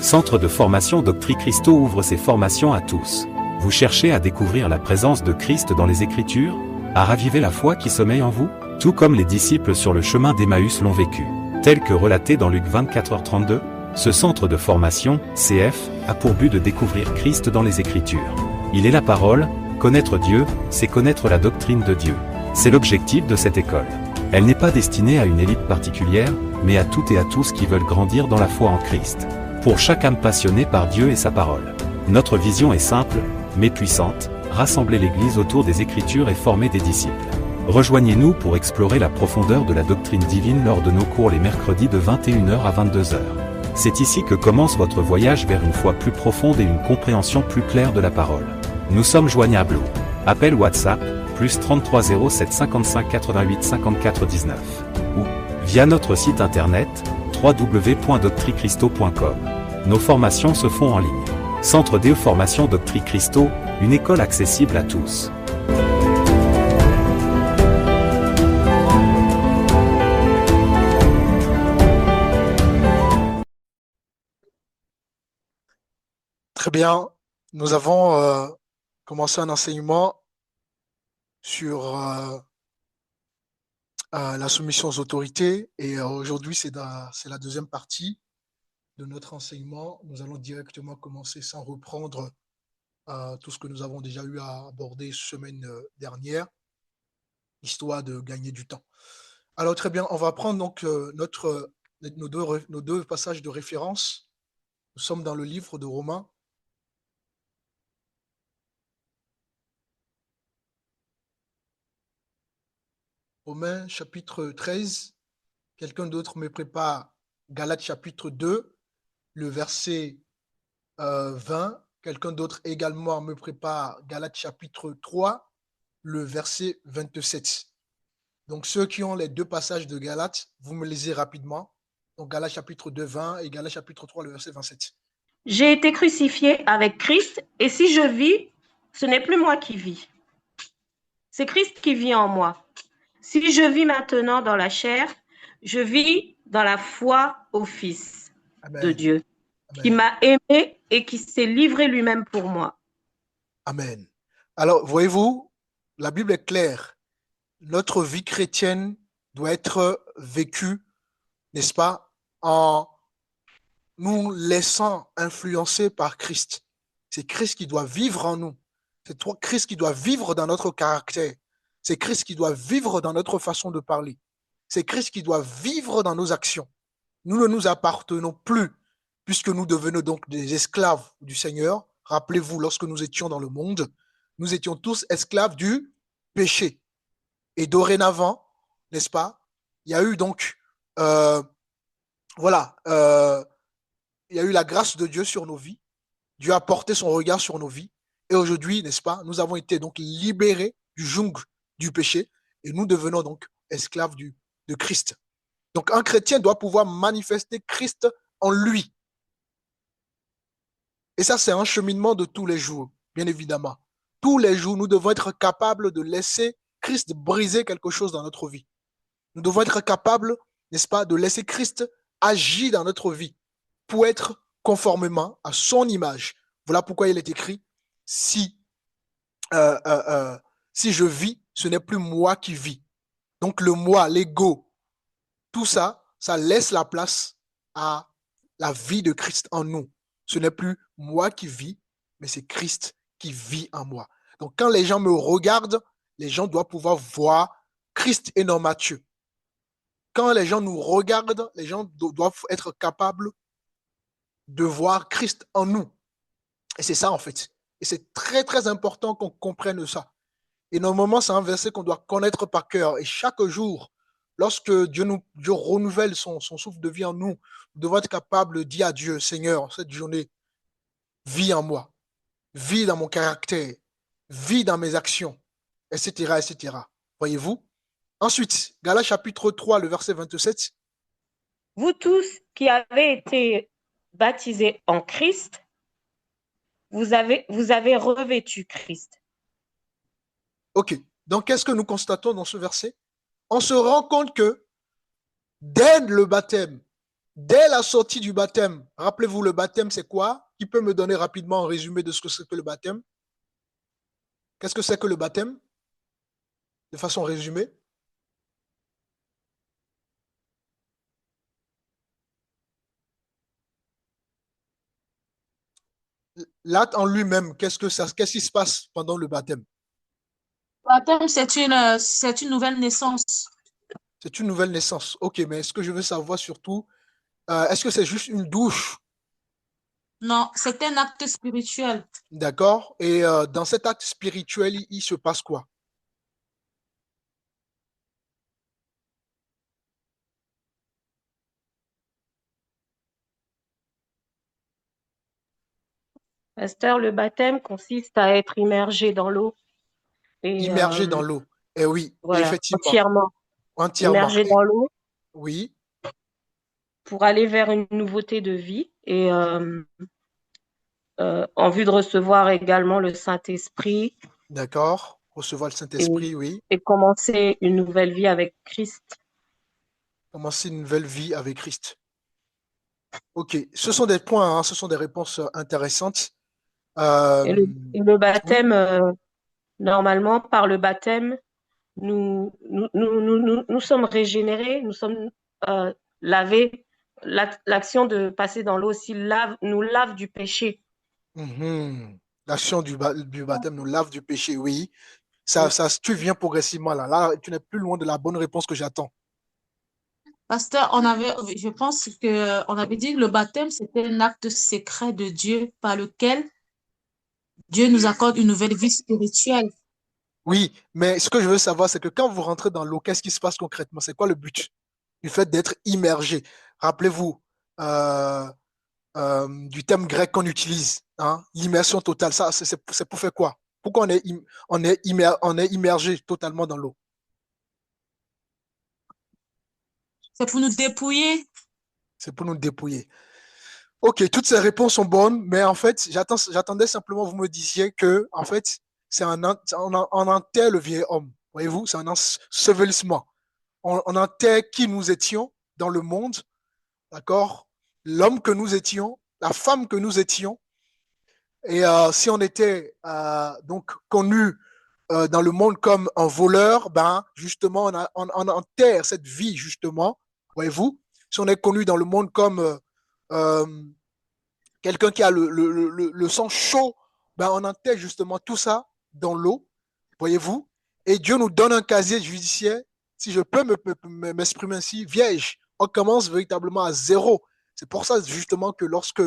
Centre de formation Doctrine Christo ouvre ses formations à tous. Vous cherchez à découvrir la présence de Christ dans les Écritures? À raviver la foi qui sommeille en vous? Tout comme les disciples sur le chemin d'Emmaüs l'ont vécu. Tel que relaté dans Luc 24h32, ce centre de formation, CF, a pour but de découvrir Christ dans les Écritures. Il est la parole, connaître Dieu, c'est connaître la doctrine de Dieu. C'est l'objectif de cette école. Elle n'est pas destinée à une élite particulière, mais à toutes et à tous qui veulent grandir dans la foi en Christ. Pour chaque âme passionnée par Dieu et sa parole. Notre vision est simple, mais puissante, rassembler l'Église autour des Écritures et former des disciples. Rejoignez-nous pour explorer la profondeur de la doctrine divine lors de nos cours les mercredis de 21h à 22h. C'est ici que commence votre voyage vers une foi plus profonde et une compréhension plus claire de la parole. Nous sommes joignables au appel WhatsApp, plus 33 07 55 88 54 19, ou via notre site internet, www.doctricristo.com. Nos formations se font en ligne. Centre de formation Doctrine Christo, une école accessible à tous. Très bien, nous avons commencé un enseignement sur la soumission aux autorités et aujourd'hui c'est la deuxième partie de notre enseignement. Nous allons directement commencer sans reprendre tout ce que nous avons déjà eu à aborder semaine dernière, histoire de gagner du temps. Alors très bien, on va prendre donc nos deux passages de référence. Nous sommes dans le livre de Romains. Romains chapitre 13. Quelqu'un d'autre me prépare Galates chapitre 2, le verset 20. Quelqu'un d'autre également me prépare Galates chapitre 3, le verset 27. Donc, ceux qui ont les deux passages de Galates, vous me lisez rapidement. Donc, Galates chapitre 2, 20 et Galates chapitre 3, le verset 27. J'ai été crucifié avec Christ et si je vis, ce n'est plus moi qui vis. C'est Christ qui vit en moi. Si je vis maintenant dans la chair, je vis dans la foi au Fils de Dieu, qui m'a aimé et qui s'est livré lui-même pour moi. Amen. Alors, voyez-vous, la Bible est claire. Notre vie chrétienne doit être vécue, n'est-ce pas, en nous laissant influencer par Christ. C'est Christ qui doit vivre en nous. C'est Christ qui doit vivre dans notre caractère. C'est Christ qui doit vivre dans notre façon de parler. C'est Christ qui doit vivre dans nos actions. Nous ne nous appartenons plus, puisque nous devenons donc des esclaves du Seigneur. Rappelez-vous, lorsque nous étions dans le monde, nous étions tous esclaves du péché. Et dorénavant, n'est-ce pas, il y a eu donc, il y a eu la grâce de Dieu sur nos vies. Dieu a porté son regard sur nos vies. Et aujourd'hui, n'est-ce pas, nous avons été donc libérés du joug du péché et nous devenons donc esclaves de Christ. Donc, un chrétien doit pouvoir manifester Christ en lui. Et ça, c'est un cheminement de tous les jours, bien évidemment. Tous les jours, nous devons être capables de laisser Christ briser quelque chose dans notre vie. Nous devons être capables, n'est-ce pas, de laisser Christ agir dans notre vie pour être conformément à son image. Voilà pourquoi il est écrit, si je vis, ce n'est plus moi qui vis. Donc le moi, l'ego, tout ça, ça laisse la place à la vie de Christ en nous. Ce n'est plus moi qui vis, mais c'est Christ qui vit en moi. Donc quand les gens me regardent, les gens doivent pouvoir voir Christ et non Matthieu. Quand les gens nous regardent, les gens doivent être capables de voir Christ en nous. Et c'est ça en fait. Et c'est très très important qu'on comprenne ça. Et normalement, c'est un verset qu'on doit connaître par cœur. Et chaque jour, lorsque Dieu renouvelle son souffle de vie en nous, nous devons être capables de dire à Dieu, Seigneur, cette journée, vis en moi, vis dans mon caractère, vis dans mes actions, etc., etc. Voyez-vous? Ensuite, Galates chapitre 3, le verset 27. Vous tous qui avez été baptisés en Christ, vous avez revêtu Christ. Ok, donc qu'est-ce que nous constatons dans ce verset? On se rend compte que dès le baptême, Dès la sortie du baptême, rappelez-vous, le baptême, c'est quoi? Qui peut me donner rapidement un résumé de ce que c'est que le baptême? Qu'est-ce que c'est que le baptême? De façon résumée. L'acte en lui-même, qu'est-ce qui se passe pendant le baptême? Le baptême, c'est une nouvelle naissance. C'est une nouvelle naissance. Ok, mais ce que je veux savoir surtout, est-ce que c'est juste une douche? Non, c'est un acte spirituel. D'accord? Et dans cet acte spirituel, il se passe quoi? Pasteur, le baptême consiste à être immergé dans l'eau et Immergé dans l'eau. Eh oui, voilà, effectivement, entièrement. immergé dans l'eau Oui, pour aller vers une nouveauté de vie et en vue de recevoir également le Saint-Esprit d'accord. Recevoir le et, Saint-Esprit, oui. et commencer une nouvelle vie avec Christ. Commencer une nouvelle vie avec Christ. Ok, ce sont des points, hein, ce sont des réponses intéressantes. Et le, Euh, et le oui, baptême, normalement, par le baptême, nous sommes régénérés, nous sommes lavés. L'action de passer dans l'eau aussi nous lave du péché. mhm. L'action du baptême nous lave du péché, oui. Oui. Tu viens progressivement là. Là, tu n'es plus loin de la bonne réponse que j'attends. Pasteur, je pense que on avait dit que le baptême, c'était un acte secret de Dieu par lequel Dieu nous accorde une nouvelle vie spirituelle. Oui, mais ce que je veux savoir, c'est que quand vous rentrez dans l'eau, qu'est-ce qui se passe concrètement? C'est quoi le but du fait d'être immergé? Rappelez-vous euh, du thème grec qu'on utilise, hein, l'immersion totale. Ça, c'est pour faire quoi? Pourquoi on est immergé totalement dans l'eau? C'est pour nous dépouiller. C'est pour nous dépouiller. Ok, toutes ces réponses sont bonnes, mais en fait, j'attendais simplement que vous me disiez que, en fait, on enterre le vieil homme. Voyez-vous, c'est un ensevelissement. On enterre qui nous étions dans le monde, d'accord? L'homme que nous étions, la femme que nous étions. Et si on était donc connu dans le monde comme un voleur, ben justement, on enterre cette vie, justement, voyez-vous. Si on est connu dans le monde comme euh, quelqu'un qui a le sang chaud, ben on enterre justement tout ça dans l'eau, voyez-vous. Et Dieu nous donne un casier judiciaire, si je peux m'exprimer ainsi, vierge. On commence véritablement à zéro. C'est pour ça justement que lorsque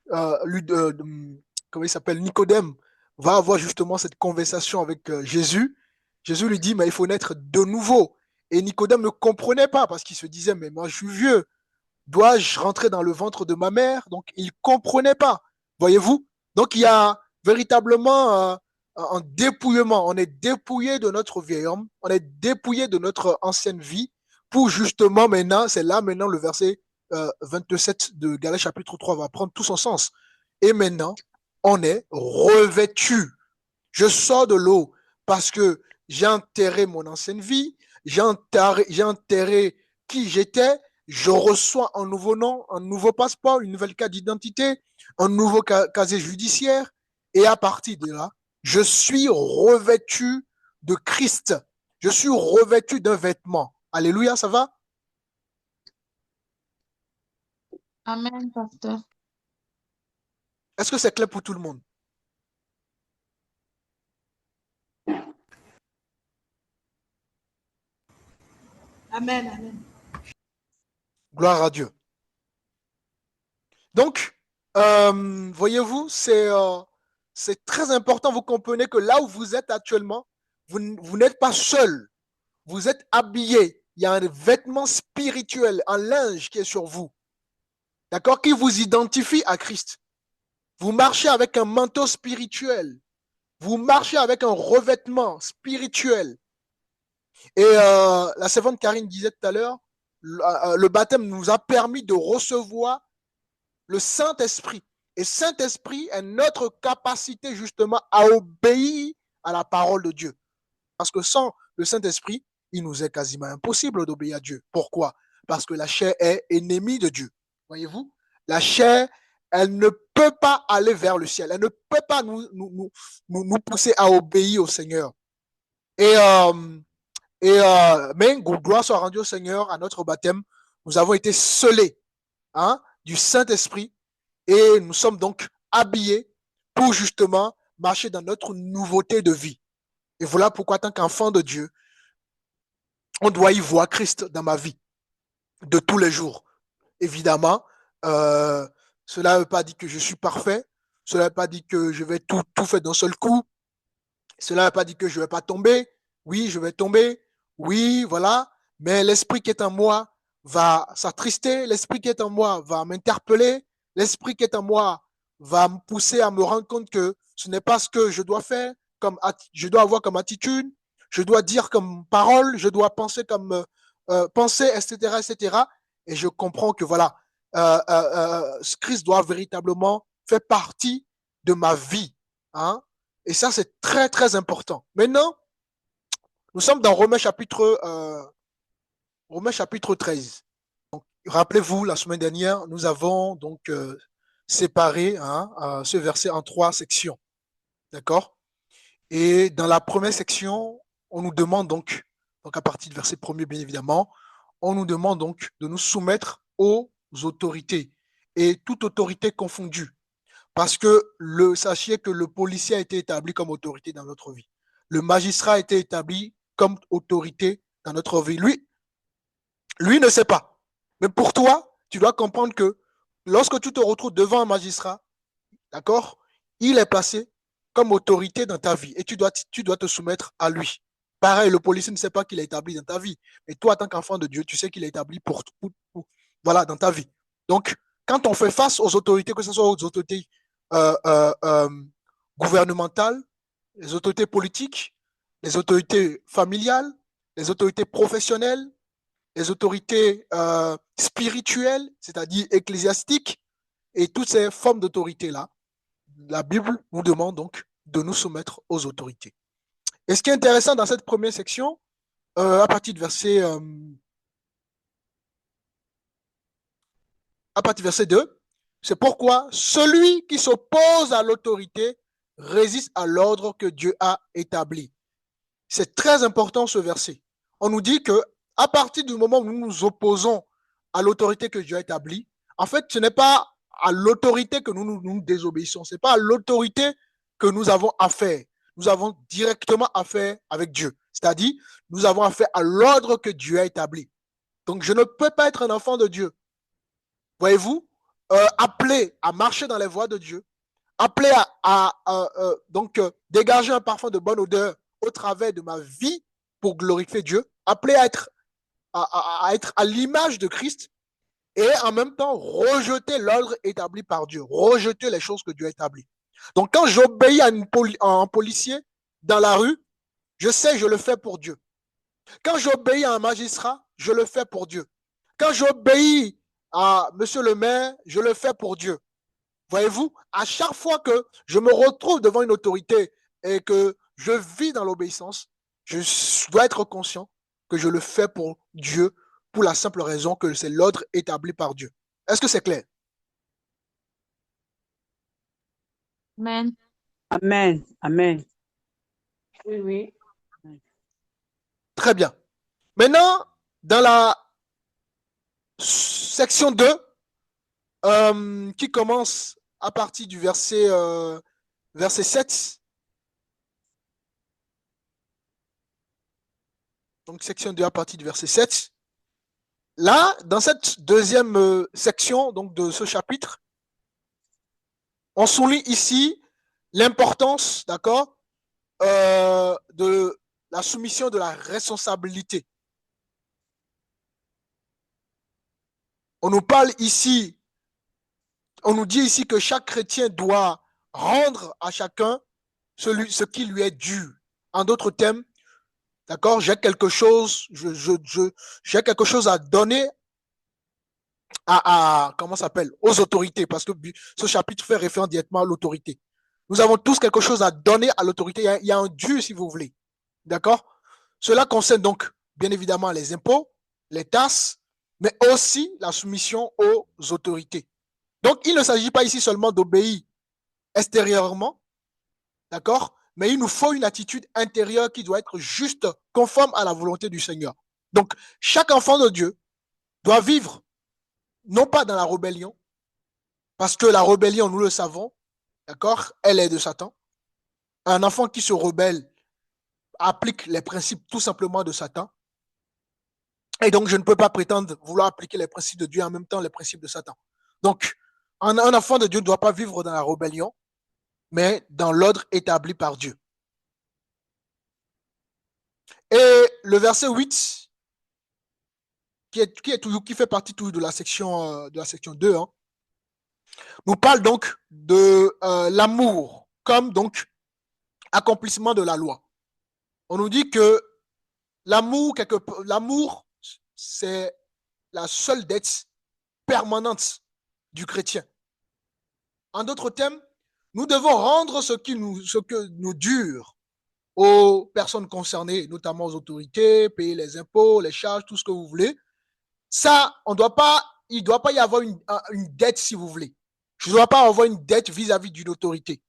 comment il s'appelle, Nicodème, va avoir justement cette conversation avec Jésus, Jésus lui dit, mais il faut naître de nouveau. Et Nicodème ne comprenait pas parce qu'il se disait, mais moi je suis vieux, dois-je rentrer dans le ventre de ma mère? Donc il ne comprenait pas, voyez-vous? Donc il y a véritablement un dépouillement. On est dépouillé de notre vieil homme, on est dépouillé de notre ancienne vie pour justement maintenant, c'est là maintenant le verset 27 de Galates chapitre 3 va prendre tout son sens. Et maintenant, on est revêtu. Je sors de l'eau parce que j'ai enterré mon ancienne vie, j'ai enterré qui j'étais, je reçois un nouveau nom, un nouveau passeport, une nouvelle carte d'identité, un nouveau casier judiciaire. Et à partir de là, je suis revêtu de Christ. Je suis revêtu d'un vêtement. Alléluia, ça va? Amen, pasteur. Est-ce que c'est clair pour tout le monde? Amen, amen. Gloire à Dieu. Donc, voyez-vous, c'est très important. Vous comprenez que là où vous êtes actuellement, vous n'êtes pas seul. Vous êtes habillé. Il y a un vêtement spirituel, un linge qui est sur vous. D'accord? Qui vous identifie à Christ. Vous marchez avec un manteau spirituel. Vous marchez avec un revêtement spirituel. Et la servante Karine disait tout à l'heure, le baptême nous a permis de recevoir le Saint-Esprit. Et Saint-Esprit est notre capacité justement à obéir à la parole de Dieu. Parce que sans le Saint-Esprit, il nous est quasiment impossible d'obéir à Dieu. Pourquoi? Parce que la chair est ennemie de Dieu. Voyez-vous? La chair, elle ne peut pas aller vers le ciel. Elle ne peut pas nous pousser à obéir au Seigneur. Mais gloire soit rendue au Seigneur à notre baptême. Nous avons été scellés du Saint-Esprit et nous sommes donc habillés pour justement marcher dans notre nouveauté de vie. Et voilà pourquoi, en tant qu'enfant de Dieu, on doit y voir Christ dans ma vie de tous les jours. Évidemment, cela ne veut pas dire que je suis parfait. Cela ne veut pas dire que je vais tout faire d'un seul coup. Cela ne veut pas dire que je ne vais pas tomber. Oui, je vais tomber. Oui, voilà. Mais l'esprit qui est en moi va s'attrister. L'esprit qui est en moi va m'interpeller. L'esprit qui est en moi va me pousser à me rendre compte que ce n'est pas ce que je dois faire, je dois avoir comme attitude, je dois dire comme parole, je dois penser comme penser, etc., etc. Et je comprends que voilà, Christ doit véritablement faire partie de ma vie. Hein? Et ça, c'est très, très important. Maintenant, nous sommes dans Romains chapitre 13. Donc, rappelez-vous, la semaine dernière, nous avons donc séparé ce verset en 3 sections. D'accord? Et dans la première section, on nous demande donc à partir du verset 1er, bien évidemment, on nous demande donc de nous soumettre aux autorités et toute autorité confondue. Parce que sachez que le policier a été établi comme autorité dans notre vie. Le magistrat a été établi comme autorité dans notre vie. Lui ne sait pas. Mais pour toi, tu dois comprendre que lorsque tu te retrouves devant un magistrat, d'accord, il est placé comme autorité dans ta vie et tu dois te soumettre à lui. Pareil, le policier ne sait pas qu'il est établi dans ta vie. Mais toi, en tant qu'enfant de Dieu, tu sais qu'il est établi voilà, dans ta vie. Donc, quand on fait face aux autorités, que ce soit aux autorités euh, euh, euh, gouvernementales, les autorités politiques, les autorités familiales, les autorités professionnelles, les autorités spirituelles, c'est-à-dire ecclésiastiques, et toutes ces formes d'autorité-là, la Bible nous demande donc de nous soumettre aux autorités. Et ce qui est intéressant dans cette première section, à partir du verset 2, c'est pourquoi celui qui s'oppose à l'autorité résiste à l'ordre que Dieu a établi. C'est très important ce verset. On nous dit que à partir du moment où nous nous opposons à l'autorité que Dieu a établie, en fait, ce n'est pas à l'autorité que nous désobéissons, ce n'est pas à l'autorité que nous avons affaire. Nous avons directement affaire avec Dieu. C'est-à-dire, nous avons affaire à l'ordre que Dieu a établi. Donc, je ne peux pas être un enfant de Dieu. Voyez-vous, appelé à marcher dans les voies de Dieu, appelé à dégager un parfum de bonne odeur au travers de ma vie pour glorifier Dieu, appelé à être à l'image de Christ et en même temps rejeter l'ordre établi par Dieu, rejeter les choses que Dieu a établies. Donc quand j'obéis à un policier dans la rue, je sais je le fais pour Dieu. Quand j'obéis à un magistrat, je le fais pour Dieu. Quand j'obéis à monsieur le maire, je le fais pour Dieu. Voyez-vous, à chaque fois que je me retrouve devant une autorité et que je vis dans l'obéissance, je dois être conscient que je le fais pour Dieu, pour la simple raison que c'est l'ordre établi par Dieu. Est-ce que c'est clair? Amen. Amen. Amen. Oui, oui. Très bien. Maintenant, dans la section 2, qui commence à partir du verset 7. Donc, section 2 à partir du verset 7. Là, dans cette deuxième section donc, de ce chapitre, on souligne ici l'importance, d'accord, de la soumission de la responsabilité. On nous parle ici, on nous dit ici que chaque chrétien doit rendre à chacun ce qui lui est dû. En d'autres termes, d'accord, j'ai quelque chose, j'ai quelque chose à donner comment ça s'appelle, aux autorités, parce que ce chapitre fait référence directement à l'autorité. Nous avons tous quelque chose à donner à l'autorité. Il y a un dû, si vous voulez. D'accord? Cela concerne donc, bien évidemment, les impôts, les tasses, mais aussi la soumission aux autorités. Donc, il ne s'agit pas ici seulement d'obéir extérieurement, d'accord? Mais il nous faut une attitude intérieure qui doit être juste, conforme à la volonté du Seigneur. Donc, chaque enfant de Dieu doit vivre, non pas dans la rébellion, parce que la rébellion, nous le savons, d'accord, elle est de Satan. Un enfant qui se rebelle applique les principes tout simplement de Satan. Et donc, je ne peux pas prétendre vouloir appliquer les principes de Dieu et en même temps les principes de Satan. Donc, un enfant de Dieu ne doit pas vivre dans la rébellion, mais dans l'ordre établi par Dieu. Et le verset 8, qui fait partie toujours de la section 2, hein, nous parle donc de l'amour comme donc accomplissement de la loi. On nous dit que l'amour, c'est la seule dette permanente du chrétien. En d'autres termes, nous devons rendre ce que nous dure aux personnes concernées, notamment aux autorités, payer les impôts, les charges, tout ce que vous voulez. Ça, il ne doit pas y avoir une dette, si vous voulez. Je ne dois pas avoir une dette vis-à-vis d'une autorité.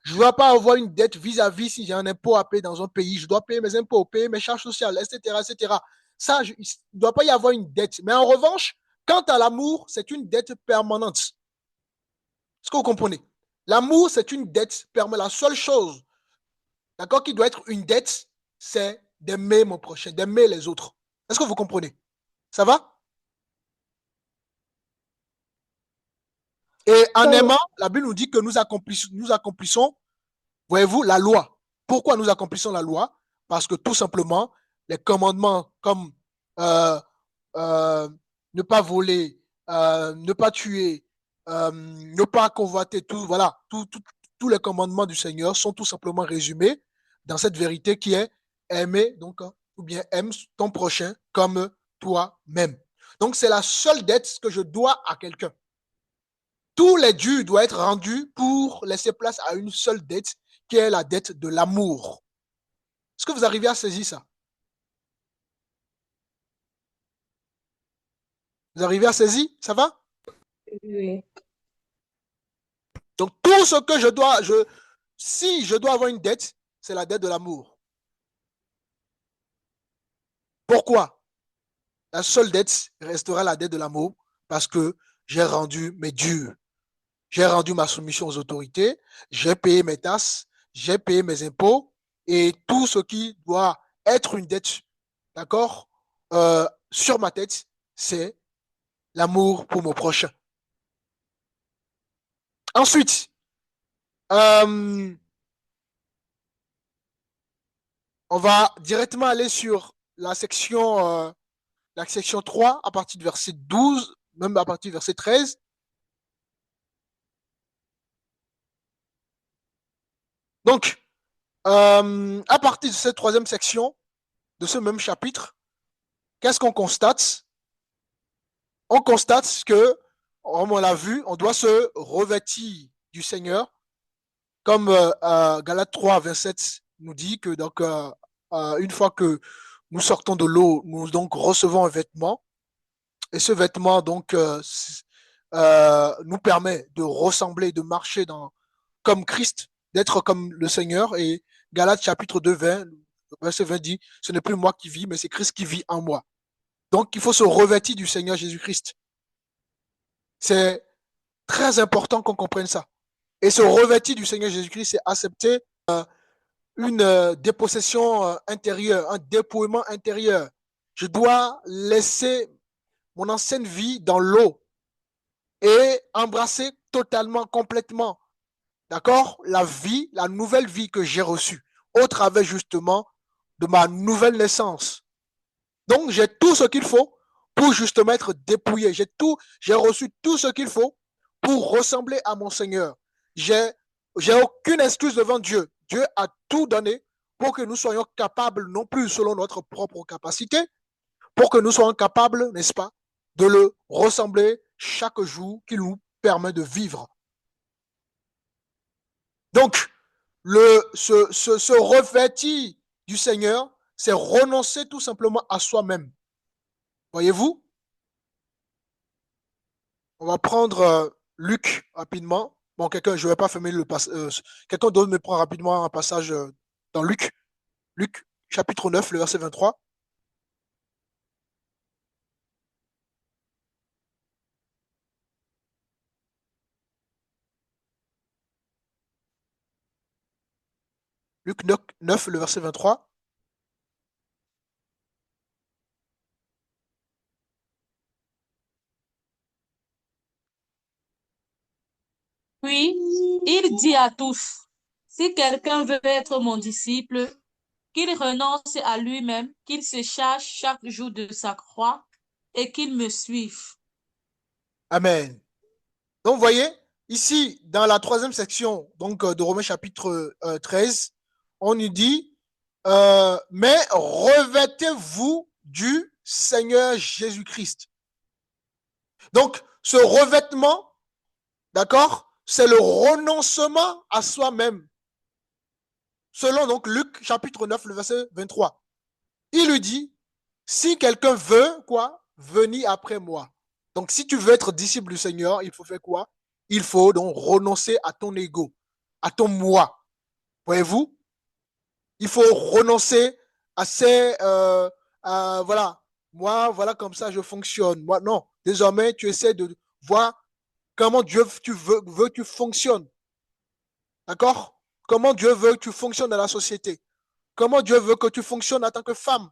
Je ne dois pas avoir une dette vis-à-vis si j'ai un impôt à payer dans un pays. Je dois payer mes impôts, payer mes charges sociales, etc., etc. Ça, il ne doit pas y avoir une dette. Mais en revanche, quant à l'amour, c'est une dette permanente. Est-ce que vous comprenez? L'amour, c'est une dette permanente. La seule chose, d'accord, qui doit être une dette, c'est d'aimer mon prochain, d'aimer les autres. Est-ce que vous comprenez? Ça va? Et en aimant, la Bible nous dit que nous accomplissons, voyez-vous, la loi. Pourquoi nous accomplissons la loi? Parce que tout simplement, les commandements comme ne pas voler, ne pas tuer, ne pas convoiter, voilà, tous les commandements du Seigneur sont tout simplement résumés dans cette vérité qui est aimer, donc, ou bien aime ton prochain comme toi-même. Donc, c'est la seule dette que je dois à quelqu'un. Tous les dûs doivent être rendus pour laisser place à une seule dette, qui est la dette de l'amour. Est-ce que vous arrivez à saisir ça? Vous arrivez à saisir? Ça va? Oui. Donc, tout ce que je dois, si je dois avoir une dette, c'est la dette de l'amour. Pourquoi? La seule dette restera la dette de l'amour parce que j'ai rendu mes dûs. J'ai rendu ma soumission aux autorités, j'ai payé mes taxes, j'ai payé mes impôts et tout ce qui doit être une dette, d'accord, sur ma tête, c'est l'amour pour mon prochain. Ensuite, on va directement aller sur la section 3 à partir du verset 12, même à partir du verset 13. Donc, à partir de cette troisième section, de ce même chapitre, qu'est-ce qu'on constate? On constate que, comme on l'a vu, on doit se revêtir du Seigneur, comme Galates 3, 27 nous dit que donc, une fois que nous sortons de l'eau, nous donc recevons un vêtement, et ce vêtement donc nous permet de ressembler, de marcher comme Christ, d'être comme le Seigneur. Et Galates chapitre 2, 20, verset 20 dit, ce n'est plus moi qui vis, mais c'est Christ qui vit en moi. Donc, il faut se revêtir du Seigneur Jésus-Christ. C'est très important qu'on comprenne ça. Et se revêtir du Seigneur Jésus-Christ, c'est accepter une dépossession intérieure, un dépouillement intérieur. Je dois laisser mon ancienne vie dans l'eau et embrasser totalement, complètement, d'accord, la nouvelle vie que j'ai reçue au travers justement de ma nouvelle naissance. Donc, j'ai tout ce qu'il faut pour justement être dépouillé. J'ai reçu tout ce qu'il faut pour ressembler à mon Seigneur. J'ai aucune excuse devant Dieu. Dieu a tout donné pour que nous soyons capables, non plus selon notre propre capacité, pour que nous soyons capables, n'est-ce pas, de le ressembler chaque jour qu'il nous permet de vivre. Donc, se revêtir du Seigneur, c'est renoncer tout simplement à soi-même. Voyez-vous? On va prendre Luc rapidement. Bon, je ne vais pas fermer le passage. Quelqu'un d'autre me prend rapidement un passage dans Luc. Luc, chapitre 9, le verset 23. Luc 9, le verset 23. Puis, il dit à tous, si quelqu'un veut être mon disciple, qu'il renonce à lui-même, qu'il se charge chaque jour de sa croix et qu'il me suive. Amen. Donc, vous voyez, ici, dans la troisième section de Romains chapitre 13, on nous dit, mais revêtez-vous du Seigneur Jésus-Christ. Donc, ce revêtement, d'accord, c'est le renoncement à soi-même. Selon donc Luc chapitre 9, le verset 23. Il lui dit, si quelqu'un veut, quoi, venir après moi. Donc, si tu veux être disciple du Seigneur, il faut faire quoi? Il faut donc renoncer à ton ego, à ton moi. Voyez-vous? Il faut renoncer à voilà, moi, voilà comme ça je fonctionne. Moi, non. Désormais, tu essaies de voir comment Dieu veut que tu fonctionnes. D'accord? Comment Dieu veut que tu fonctionnes dans la société. Comment Dieu veut que tu fonctionnes en tant que femme,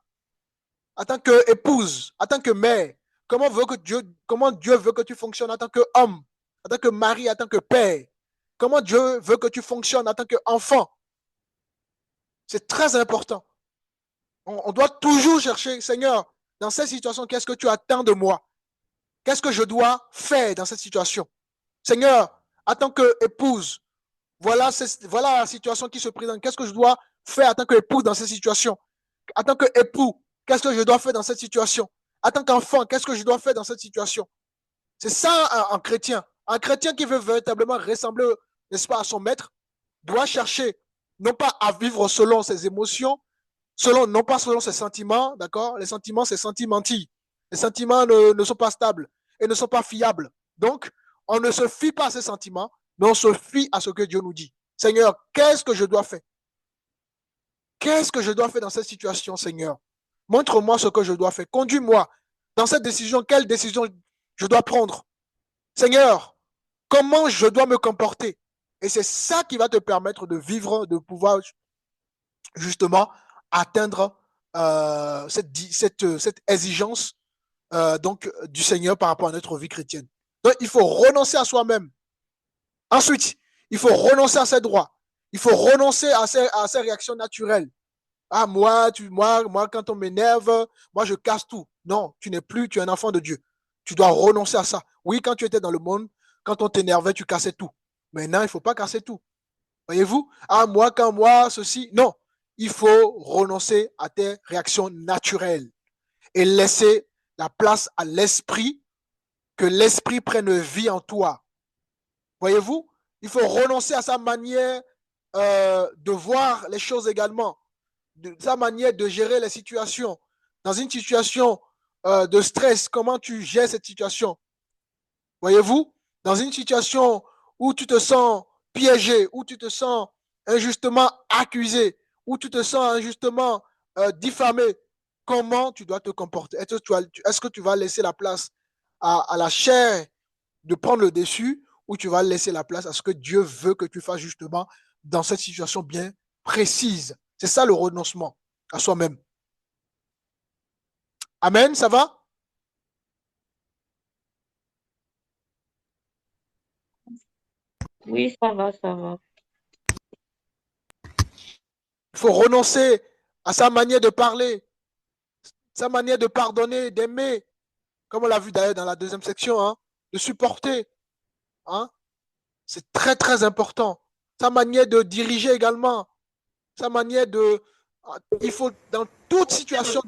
en tant qu'épouse, en tant que mère. Comment Dieu veut que tu fonctionnes en tant qu'homme, en tant que mari, en tant que père. Comment Dieu veut que tu fonctionnes en tant qu'enfant. C'est très important. On doit toujours chercher, Seigneur, dans cette situation, qu'est-ce que tu attends de moi? Qu'est-ce que je dois faire dans cette situation? Seigneur, en tant qu'épouse, voilà la situation qui se présente. Qu'est-ce que je dois faire en tant qu'épouse dans cette situation? En tant qu'époux, qu'est-ce que je dois faire dans cette situation? En tant qu'enfant, qu'est-ce que je dois faire dans cette situation? C'est ça un chrétien. Un chrétien qui veut véritablement ressembler, n'est-ce pas, à son maître, doit chercher, non pas à vivre selon ses émotions, non pas selon ses sentiments, d'accord? Les sentiments, c'est sentimentis. Les sentiments ne sont pas stables et ne sont pas fiables. Donc, on ne se fie pas à ces sentiments, mais on se fie à ce que Dieu nous dit. Seigneur, qu'est-ce que je dois faire? Qu'est-ce que je dois faire dans cette situation, Seigneur? Montre-moi ce que je dois faire. Conduis-moi dans cette décision. Quelle décision je dois prendre? Seigneur, comment je dois me comporter? Et c'est ça qui va te permettre de vivre, de pouvoir justement atteindre cette exigence donc du Seigneur par rapport à notre vie chrétienne. Donc, il faut renoncer à soi-même. Ensuite, il faut renoncer à ses droits. Il faut renoncer à ses réactions naturelles. Ah, moi, quand on m'énerve, moi, je casse tout. Non, tu n'es plus, tu es un enfant de Dieu. Tu dois renoncer à ça. Oui, quand tu étais dans le monde, quand on t'énervait, tu cassais tout. Maintenant, il ne faut pas casser tout. Voyez-vous? Ah, quand moi, ceci. Non, il faut renoncer à tes réactions naturelles et laisser la place à l'esprit, que l'esprit prenne vie en toi. Voyez-vous? Il faut renoncer à sa manière de voir les choses également, de sa manière de gérer les situations. Dans une situation de stress, comment tu gères cette situation? Voyez-vous? Dans une situation où tu te sens piégé, où tu te sens injustement accusé, où tu te sens injustement diffamé, comment tu dois te comporter? Est-ce que tu vas laisser la place à la chair de prendre le dessus ou tu vas laisser la place à ce que Dieu veut que tu fasses justement dans cette situation bien précise? C'est ça le renoncement à soi-même. Amen, ça va? Oui, ça va, ça va. Il faut renoncer à sa manière de parler, sa manière de pardonner, d'aimer, comme on l'a vu d'ailleurs dans la deuxième section, hein, de supporter. Hein, c'est très, très important. Sa manière de diriger également, sa manière de... Il faut, dans toute situation,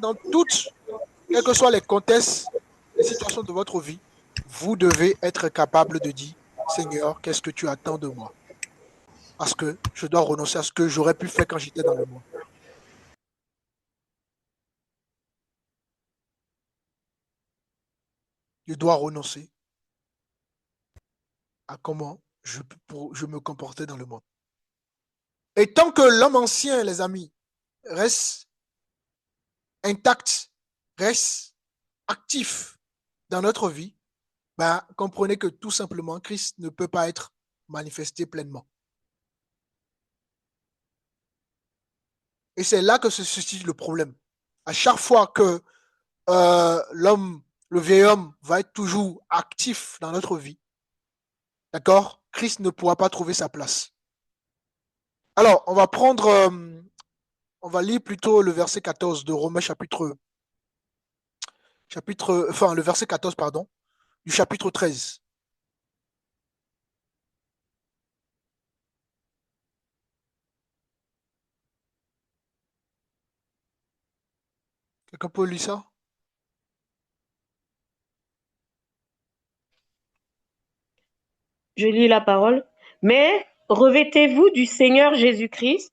quels que soient les contextes, les situations de votre vie, vous devez être capable de dire, Seigneur, qu'est-ce que tu attends de moi? Parce que je dois renoncer à ce que j'aurais pu faire quand j'étais dans le monde. Je dois renoncer. à comment je me comportais dans le monde. Et tant que l'homme ancien, les amis, reste intact, reste actif dans notre vie, ben, comprenez que tout simplement, Christ ne peut pas être manifesté pleinement. Et c'est là que se situe le problème. À chaque fois que l'homme, le vieil homme, va être toujours actif dans notre vie, d'accord, Christ ne pourra pas trouver sa place. Alors, on va lire plutôt le verset 14 de Romains enfin, le verset 14, pardon, du chapitre 13. Quelqu'un peut lire ça? Je lis la parole. Mais revêtez-vous du Seigneur Jésus-Christ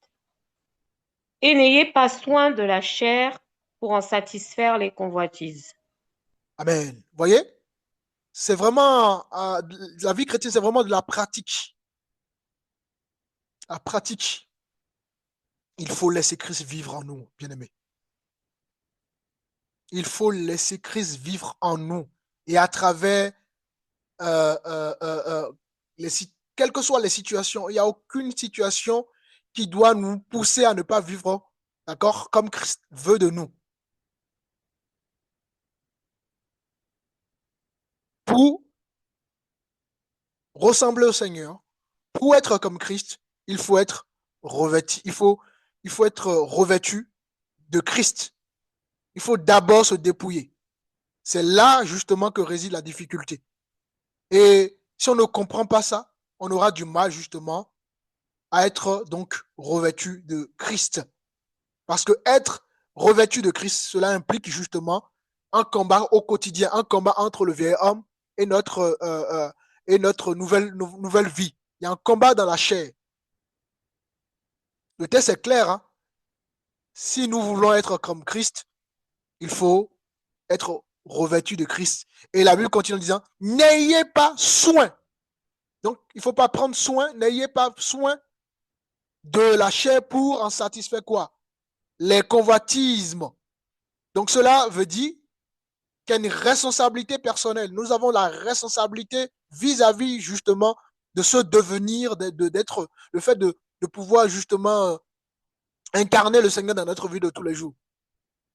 et n'ayez pas soin de la chair pour en satisfaire les convoitises. Amen. Vous voyez? C'est vraiment, la vie chrétienne, c'est vraiment de la pratique. La pratique. Il faut laisser Christ vivre en nous, bien-aimés. Il faut laisser Christ vivre en nous. Et à travers, euh, euh, euh, euh, quelles que soient les situations, il n'y a aucune situation qui doit nous pousser à ne pas vivre, d'accord, comme Christ veut de nous. Pour ressembler au Seigneur, pour être comme Christ, il faut être revêtu, il faut être revêtu de Christ. Il faut d'abord se dépouiller. C'est là justement que réside la difficulté. Et si on ne comprend pas ça, on aura du mal justement à être donc revêtu de Christ. Parce que être revêtu de Christ, cela implique justement un combat au quotidien, un combat entre le vieil homme et notre nouvelle vie. Il y a un combat dans la chair. Le texte est clair. Hein? Si nous voulons être comme Christ, il faut être revêtu de Christ. Et la Bible continue en disant, n'ayez pas soin. Donc, il ne faut pas prendre soin, n'ayez pas soin de la chair pour en satisfaire quoi? Les convoitismes. Donc, cela veut dire qu'il y a une responsabilité personnelle. Nous avons la responsabilité vis-à-vis justement de ce devenir, d'être, le fait de pouvoir justement incarner le Seigneur dans notre vie de tous les jours.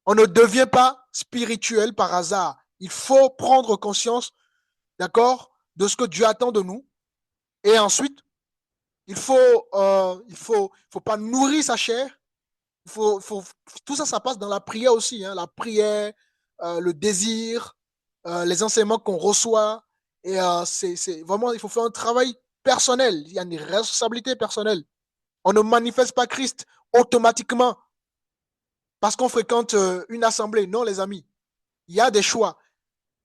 On ne devient pas spirituel par hasard. Il faut prendre conscience, d'accord, de ce que Dieu attend de nous. Et ensuite, il faut pas nourrir sa chair. Tout ça, ça passe dans la prière aussi. Hein, la prière, le désir, les enseignements qu'on reçoit. Et c'est vraiment, il faut faire un travail personnel. Il y a une responsabilité personnelle. On ne manifeste pas Christ automatiquement parce qu'on fréquente une assemblée. Non, les amis. Il y a des choix.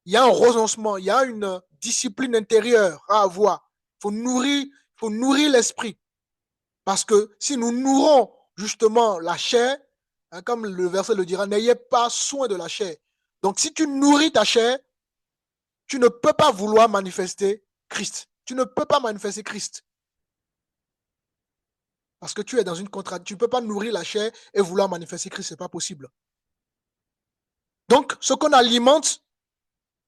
Il y a un renoncement. Il y a une discipline intérieure à avoir. Il faut nourrir l'esprit. Parce que si nous nourrons justement la chair, hein, comme le verset le dira, n'ayez pas soin de la chair. Donc si tu nourris ta chair, tu ne peux pas vouloir manifester Christ. Tu ne peux pas manifester Christ. Parce que tu es dans une contradiction. Tu ne peux pas nourrir la chair et vouloir manifester Christ. Ce n'est pas possible. Donc, ce qu'on alimente,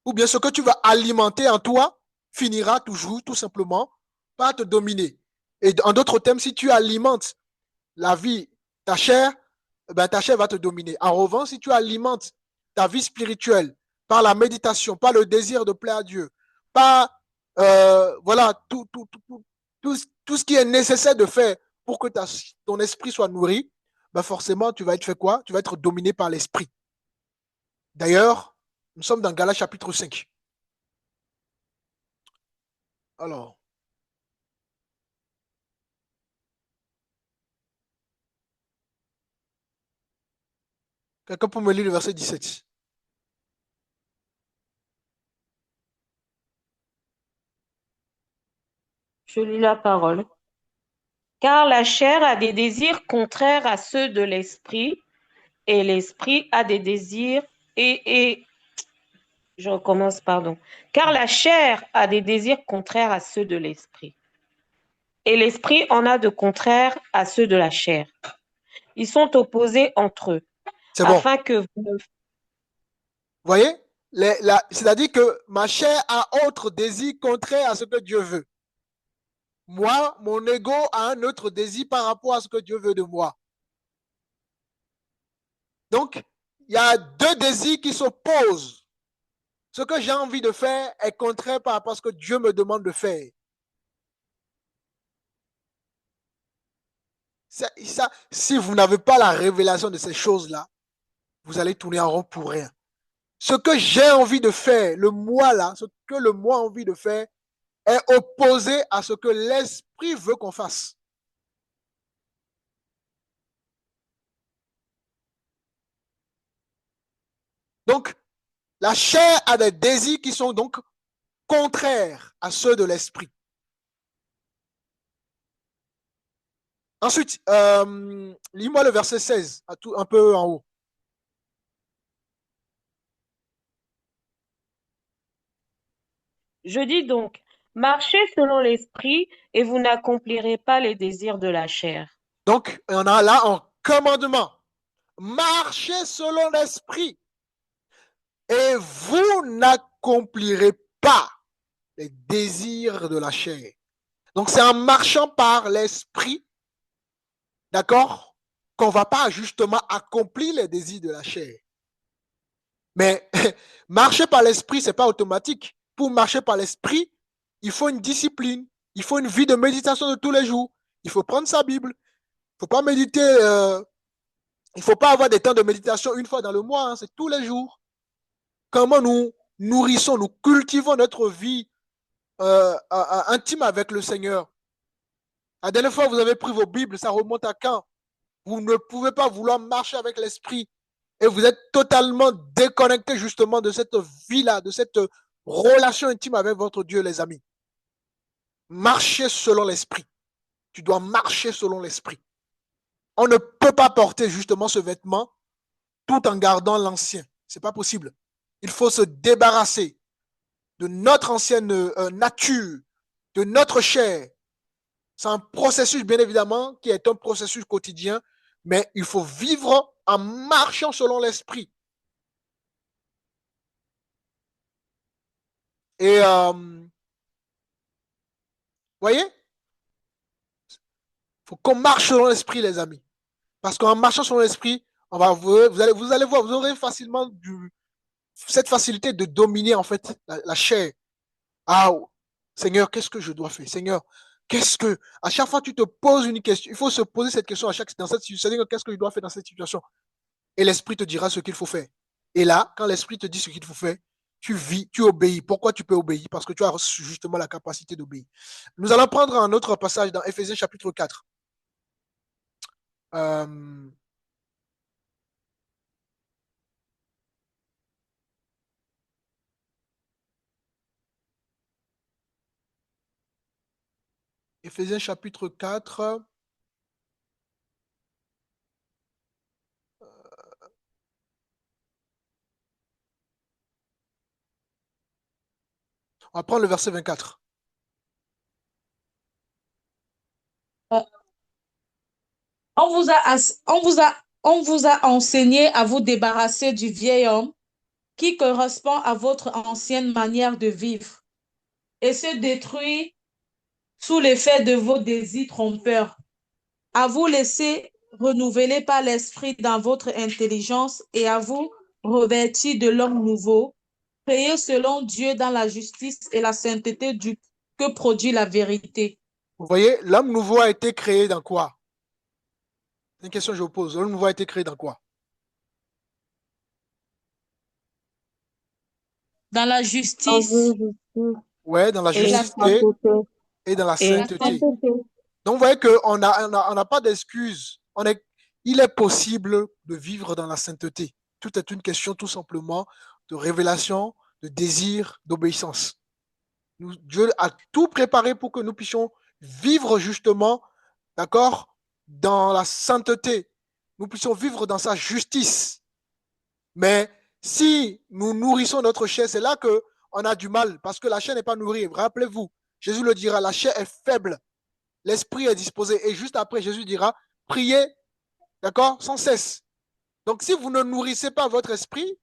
ou bien ce que tu vas alimenter en toi, finira toujours, tout simplement, par te dominer. Et en d'autres termes, si tu alimentes la vie, ta chair, ben, ta chair va te dominer. En revanche, si tu alimentes ta vie spirituelle par la méditation, par le désir de plaire à Dieu, par voilà, tout ce qui est nécessaire de faire pour que ton esprit soit nourri, ben forcément, tu vas être fait quoi? Tu vas être dominé par l'esprit. D'ailleurs, nous sommes dans Galates chapitre 5. Alors, quelqu'un peut me lire le verset 17. Je lis la parole. Car la chair a des désirs contraires à ceux de l'esprit, et l'esprit a des désirs et Je recommence, pardon. Car la chair a des désirs contraires à ceux de l'esprit. Et l'esprit en a de contraires à ceux de la chair. Ils sont opposés entre eux, C'est bon. afin que vous ne... Vous voyez? C'est-à-dire que ma chair a autre désir contraire à ce que Dieu veut. Moi, mon ego a un autre désir par rapport à ce que Dieu veut de moi. Donc, il y a deux désirs qui s'opposent. Ce que j'ai envie de faire est contraire par rapport à ce que Dieu me demande de faire. Si vous n'avez pas la révélation de ces choses-là, vous allez tourner en rond pour rien. Ce que j'ai envie de faire, le moi là, ce que le moi a envie de faire, est opposé à ce que l'esprit veut qu'on fasse. Donc, la chair a des désirs qui sont donc contraires à ceux de l'esprit. Ensuite, lis-moi le verset 16, un peu en haut. Je dis donc, marchez selon l'esprit et vous n'accomplirez pas les désirs de la chair. Donc, on a là un commandement. Marchez selon l'esprit et vous n'accomplirez pas les désirs de la chair. Donc, c'est en marchant par l'esprit, d'accord, qu'on ne va pas justement accomplir les désirs de la chair. Mais marcher par l'esprit, ce n'est pas automatique. Pour marcher par l'esprit, il faut une discipline, il faut une vie de méditation de tous les jours. Il faut prendre sa Bible. Il ne faut pas méditer, il ne faut pas avoir des temps de méditation une fois dans le mois, hein, c'est tous les jours. Comment nous nourrissons, nous cultivons notre vie intime avec le Seigneur. La dernière fois, vous avez pris vos Bibles, ça remonte à quand? Vous ne pouvez pas vouloir marcher avec l'esprit et vous êtes totalement déconnecté justement de cette vie-là, de cette relation intime avec votre Dieu, les amis. Marchez selon l'esprit. Tu dois marcher selon l'esprit. On ne peut pas porter justement ce vêtement tout en gardant l'ancien. Ce n'est pas possible. Il faut se débarrasser de notre ancienne nature, de notre chair. C'est un processus, bien évidemment, qui est un processus quotidien, mais il faut vivre en marchant selon l'esprit. Et, voyez, il faut qu'on marche selon l'esprit, les amis. Parce qu'en marchant selon l'esprit, vous allez voir, vous aurez facilement cette facilité de dominer en fait la chair. Ah, Seigneur, qu'est-ce que je dois faire? Seigneur, à chaque fois que tu te poses une question, il faut se poser cette question dans cette situation. Seigneur, qu'est-ce que je dois faire dans cette situation? Et l'esprit te dira ce qu'il faut faire. Et là, quand l'esprit te dit ce qu'il faut faire, tu vis, tu obéis. Pourquoi tu peux obéir? Parce que tu as justement la capacité d'obéir. Nous allons prendre un autre passage dans Éphésiens chapitre 4. Éphésiens chapitre 4. On va prendre le verset 24. On vous a enseigné à vous débarrasser du vieil homme qui correspond à votre ancienne manière de vivre et se détruit sous l'effet de vos désirs trompeurs. À vous laisser renouveler par l'esprit dans votre intelligence et à vous revêtir de l'homme nouveau, créé selon Dieu dans la justice et la sainteté que produit la vérité. Vous voyez, l'homme nouveau a été créé dans quoi? C'est une question que je vous pose. L'homme nouveau a été créé dans quoi? Dans la justice. Ouais, dans la justice et dans la sainteté. Donc, vous voyez qu'on n'a pas d'excuse. Il est possible de vivre dans la sainteté. Tout est une question tout simplement de révélation, de désir, d'obéissance. Dieu a tout préparé pour que nous puissions vivre justement, d'accord, dans la sainteté. Nous puissions vivre dans sa justice. Mais Si nous nourrissons notre chair, c'est là qu'on a du mal, parce que la chair n'est pas nourrie. Rappelez-vous, Jésus le dira, la chair est faible, l'esprit est disposé. Et juste après, Jésus dira, priez, d'accord, sans cesse. Donc, si vous ne nourrissez pas votre esprit,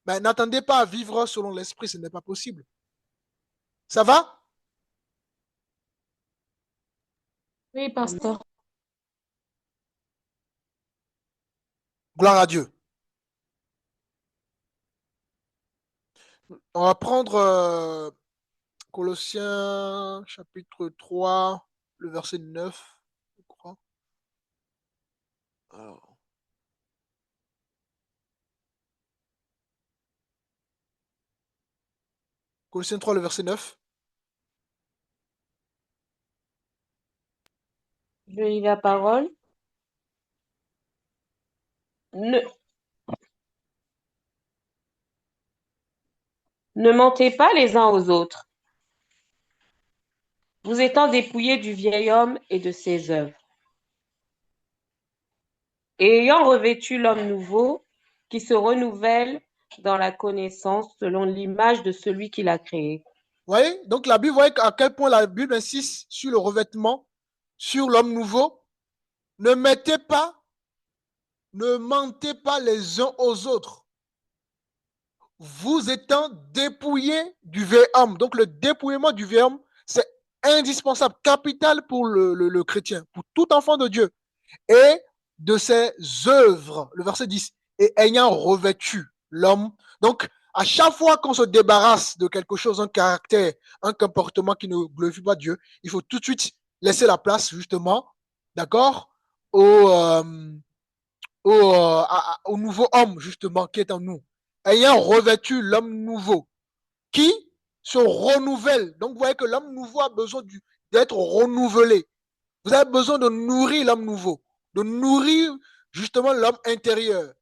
ben, n'attendez pas à vivre selon l'esprit, ce n'est pas possible. Ça va? Oui, pasteur. Gloire à Dieu. On va prendre Colossiens chapitre 3, le verset 9, je crois. Alors. Colossiens 3, le verset 9. Je lis la parole. Ne mentez pas les uns aux autres, vous étant dépouillés du vieil homme et de ses œuvres, et ayant revêtu l'homme nouveau, qui se renouvelle dans la connaissance selon l'image de celui qui l'a créé. Vous voyez? Donc la Bible, vous voyez à quel point la Bible insiste sur le revêtement, sur l'homme nouveau. Ne mentez pas les uns aux autres, vous étant dépouillés du vieil homme. Donc le dépouillement du vieil homme, c'est indispensable, capital pour le chrétien, pour tout enfant de Dieu. Et de ses œuvres, le verset 10, et ayant revêtu l'homme. Donc, à chaque fois qu'on se débarrasse de quelque chose, un caractère, un comportement qui ne glorifie pas Dieu, il faut tout de suite laisser la place, justement, d'accord, au nouveau homme, justement, qui est en nous. Ayant revêtu l'homme nouveau, qui se renouvelle. Donc, vous voyez que l'homme nouveau a besoin d'être renouvelé. Vous avez besoin de nourrir l'homme nouveau, de nourrir justement l'homme intérieur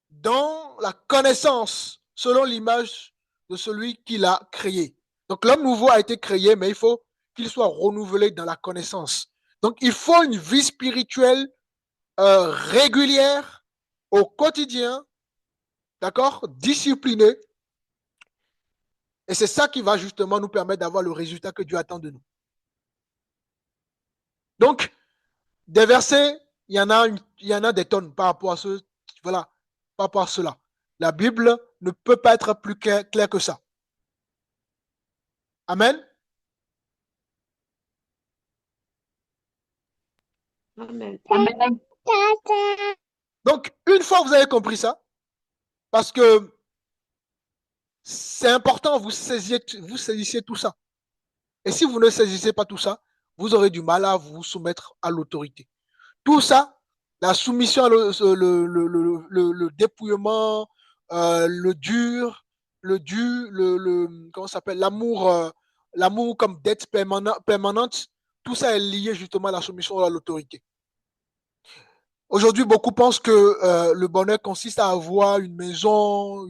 dans la connaissance selon l'image de celui qui l'a créé. Donc l'homme nouveau a été créé, mais il faut qu'il soit renouvelé dans la connaissance. Donc il faut une vie spirituelle régulière, au quotidien, d'accord, disciplinée. Et c'est ça qui va justement nous permettre d'avoir le résultat que Dieu attend de nous. Donc, des versets, il y en a des tonnes par rapport à voilà, par rapport à cela. La Bible ne peut pas être plus claire que ça. Amen. Amen. Amen. Donc, une fois que vous avez compris ça, parce que c'est important, vous saisissiez tout ça. Et si vous ne saisissez pas tout ça, vous aurez du mal à vous soumettre à l'autorité. Tout ça, la soumission, le dépouillement, comment ça s'appelle, l'amour comme dette permanente, tout ça est lié justement à la soumission à l'autorité. Aujourd'hui, beaucoup pensent que le bonheur consiste à avoir une maison,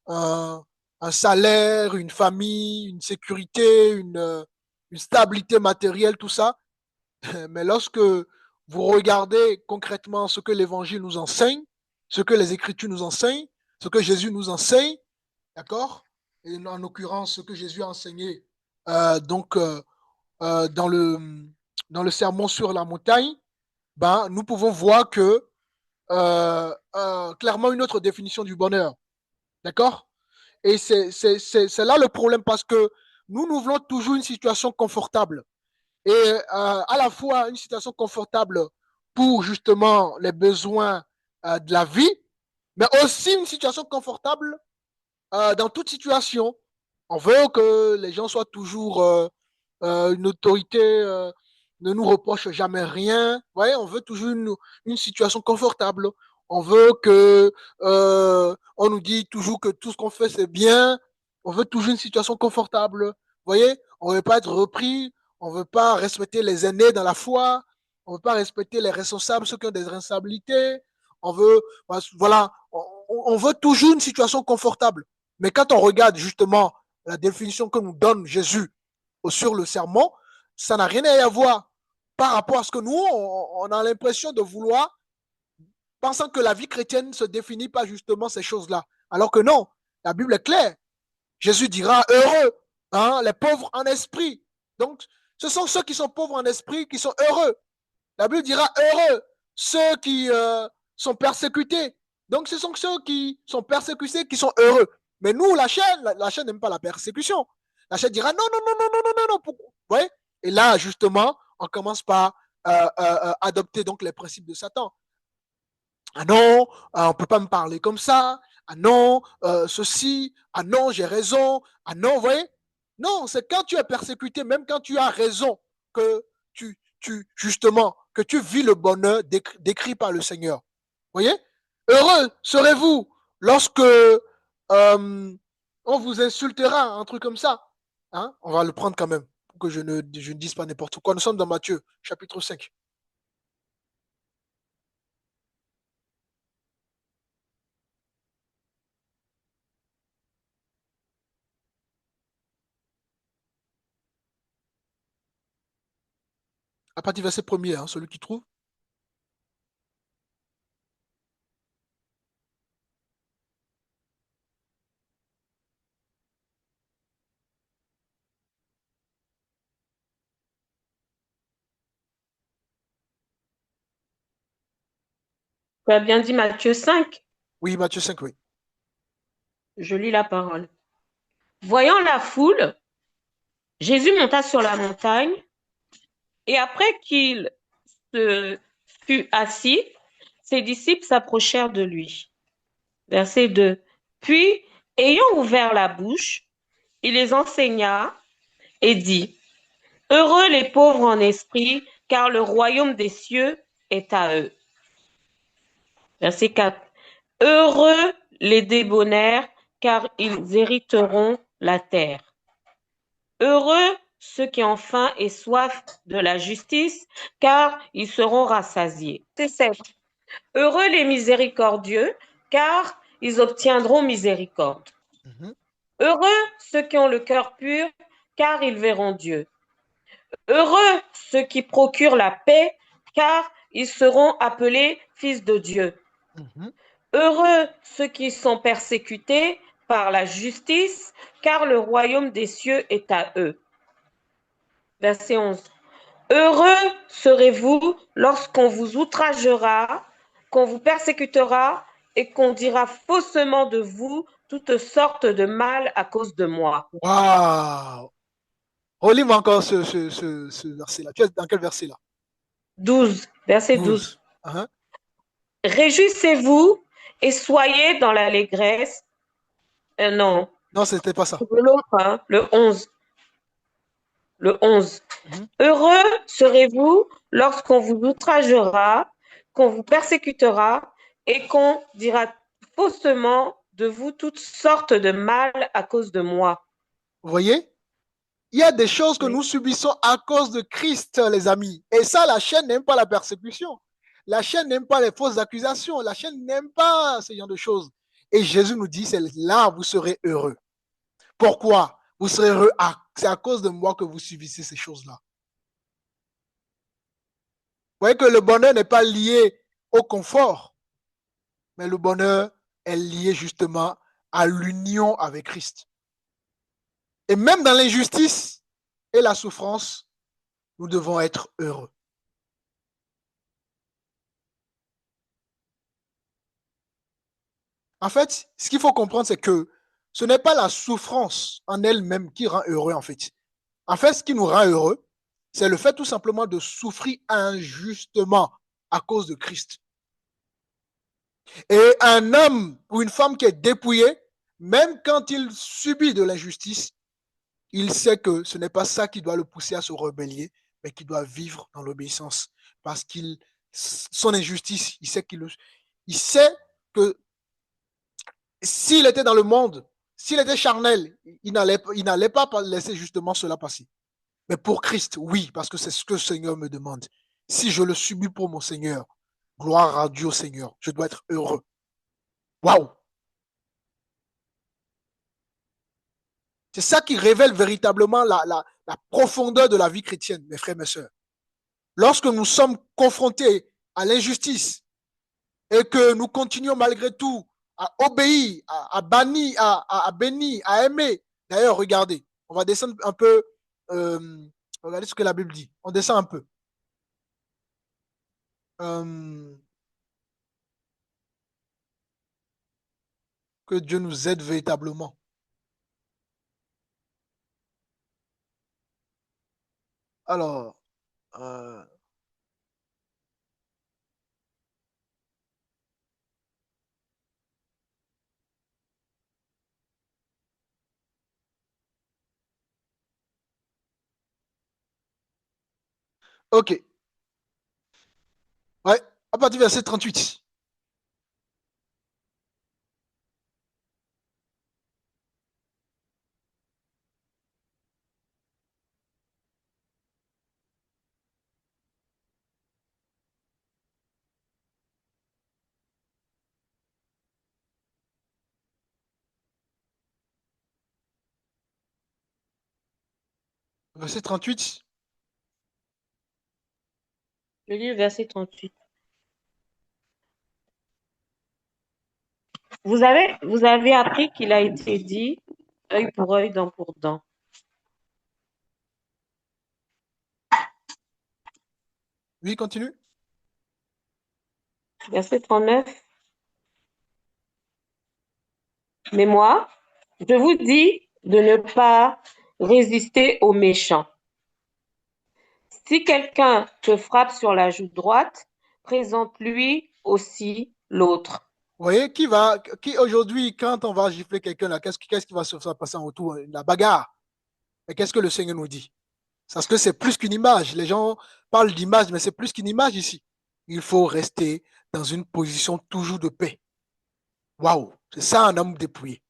un salaire, une famille, une sécurité, une stabilité matérielle, tout ça. Mais lorsque vous regardez concrètement ce que l'Évangile nous enseigne, ce que les Écritures nous enseignent, ce que Jésus nous enseigne, d'accord? Et en l'occurrence, ce que Jésus a enseigné dans le sermon sur la montagne, ben, nous pouvons voir que clairement une autre définition du bonheur. D'accord? Et c'est là le problème parce que nous voulons toujours une situation confortable. Et à la fois une situation confortable pour justement les besoins de la vie, mais aussi une situation confortable dans toute situation. On veut que les gens soient toujours une autorité, ne nous reproche jamais rien. Ouais, on veut toujours une situation confortable. On veut que on nous dit toujours que tout ce qu'on fait c'est bien. On veut toujours une situation confortable. Vous voyez, on ne veut pas être repris. On ne veut pas respecter les aînés dans la foi. On ne veut pas respecter les responsables, ceux qui ont des responsabilités. On veut, voilà, on veut toujours une situation confortable. Mais quand on regarde justement la définition que nous donne Jésus sur le sermon, ça n'a rien à voir par rapport à ce que nous, on a l'impression de vouloir pensant que la vie chrétienne ne se définit pas justement ces choses-là. Alors que non, la Bible est claire. Jésus dira heureux, hein, les pauvres en esprit. Donc, ce sont ceux qui sont pauvres en esprit qui sont heureux. La Bible dira heureux ceux qui sont persécutés. Donc, ce sont ceux qui sont persécutés qui sont heureux. Mais nous, la chaîne n'aime pas la persécution. La chaîne dira non, non, non, non, non, non, non, non. Pourquoi? Ouais? Et là, justement, on commence par adopter donc les principes de Satan. Ah non, on ne peut pas me parler comme ça. Ah non, ceci. Ah non, j'ai raison. Ah non, vous voyez? Non, c'est quand tu es persécuté, même quand tu as raison, que justement, que tu vis le bonheur décrit par le Seigneur. Vous voyez? Heureux serez-vous lorsque on vous insultera, un truc comme ça. Hein? On va le prendre quand même, pour que je ne dise pas n'importe quoi. Nous sommes dans Matthieu, chapitre 5. À partir du verset 1er, hein, celui qui trouve. Tu as bien dit Matthieu 5. Oui, Matthieu 5, oui. Je lis la parole. Voyant la foule, Jésus monta sur la montagne et après qu'il se fut assis, ses disciples s'approchèrent de lui. Verset 2. Puis, ayant ouvert la bouche, il les enseigna et dit, heureux les pauvres en esprit, car le royaume des cieux est à eux. Verset 4. Heureux les débonnaires, car ils hériteront la terre. Heureux ceux qui ont faim et soif de la justice, car ils seront rassasiés. C'est 7. Heureux les miséricordieux, car ils obtiendront miséricorde. Heureux ceux qui ont le cœur pur, car ils verront Dieu. Heureux ceux qui procurent la paix, car ils seront appelés fils de Dieu. Heureux ceux qui sont persécutés par la justice, car le royaume des cieux est à eux. Verset 11. Heureux serez-vous lorsqu'on vous outragera, qu'on vous persécutera et qu'on dira faussement de vous toutes sortes de mal à cause de moi. Waouh! Relis-moi encore ce verset-là. Tu es dans quel verset là? 12. Verset 12. Réjouissez-vous et soyez dans l'allégresse. Non. Non, c'était pas ça. L'autre, hein, le 11. Le 11. Heureux serez-vous lorsqu'on vous outragera, qu'on vous persécutera et qu'on dira faussement de vous toutes sortes de mal à cause de moi. Vous voyez? Il y a des choses que nous subissons à cause de Christ, les amis. Et ça, la chaîne n'aime pas la persécution. La chaîne n'aime pas les fausses accusations. La chaîne n'aime pas ce genre de choses. Et Jésus nous dit, c'est là vous serez heureux. Pourquoi? Vous serez heureux. C'est à cause de moi que vous subissez ces choses-là. Vous voyez que le bonheur n'est pas lié au confort, mais le bonheur est lié justement à l'union avec Christ. Et même dans l'injustice et la souffrance, nous devons être heureux. En fait, ce qu'il faut comprendre, c'est que ce n'est pas la souffrance en elle-même qui rend heureux, en fait. En fait, ce qui nous rend heureux, c'est le fait tout simplement de souffrir injustement à cause de Christ. Et un homme ou une femme qui est dépouillé, même quand il subit de l'injustice, il sait que ce n'est pas ça qui doit le pousser à se rebeller, mais qu'il doit vivre dans l'obéissance. Parce qu'il, son injustice, il sait que s'il était dans le monde, s'il était charnel, il n'allait pas laisser justement cela passer. Mais pour Christ, oui, parce que c'est ce que le Seigneur me demande. Si je le subis pour mon Seigneur, gloire à Dieu, Seigneur, je dois être heureux. Waouh! C'est ça qui révèle véritablement la profondeur de la vie chrétienne, mes frères et mes sœurs. Lorsque nous sommes confrontés à l'injustice, et que nous continuons malgré tout à obéir, à bannir, à bénir, à aimer. D'ailleurs, regardez, on va descendre un peu, regardez ce que la Bible dit. On descend un peu. Que Dieu nous aide véritablement. Alors, ok. Ouais, à partir du verset 38. Verset 38. Je lis le verset 38. Vous avez appris qu'il a été dit œil pour œil, dent pour dent. Oui, continue. Verset 39. Mais moi, je vous dis de ne pas résister aux méchants. Si quelqu'un te frappe sur la joue droite, présente-lui aussi l'autre. Vous voyez, qui aujourd'hui, quand on va gifler quelqu'un, là, qu'est-ce qui va se passer en retour? La bagarre. Et qu'est-ce que le Seigneur nous dit? Parce que c'est plus qu'une image. Les gens parlent d'image, mais c'est plus qu'une image ici. Il faut rester dans une position toujours de paix. Waouh, c'est ça un homme dépouillé.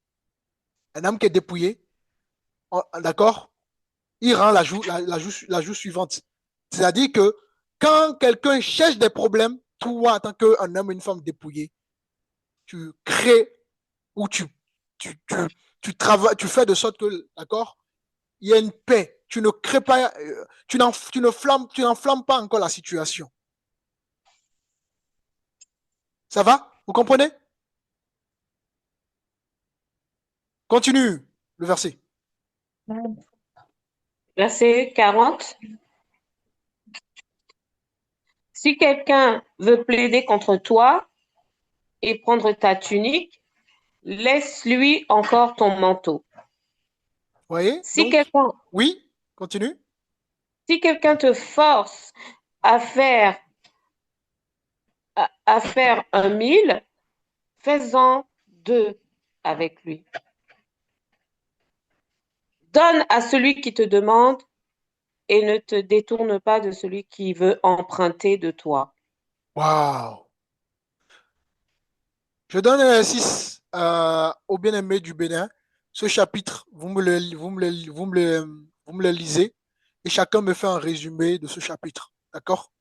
Un homme qui est dépouillé, d'accord, il rend la joue suivante. C'est-à-dire que quand quelqu'un cherche des problèmes, toi, en tant qu'un homme, une femme dépouillée, tu crées ou tu, tu, travailles, tu fais de sorte que, d'accord, il y a une paix. Tu ne crées pas, tu n'enflammes pas encore la situation. Ça va? Vous comprenez? Continue le verset. Verset 40. Si quelqu'un veut plaider contre toi et prendre ta tunique, laisse-lui encore ton manteau. Vous voyez? Si Donc, quelqu'un oui, continue. si quelqu'un te force à faire un 1000, fais-en 2 avec lui. Donne à celui qui te demande et ne te détourne pas de celui qui veut emprunter de toi. Waouh! Je donne un 6 au bien-aimé du Bénin. Ce chapitre, vous me le lisez et chacun me fait un résumé de ce chapitre. D'accord?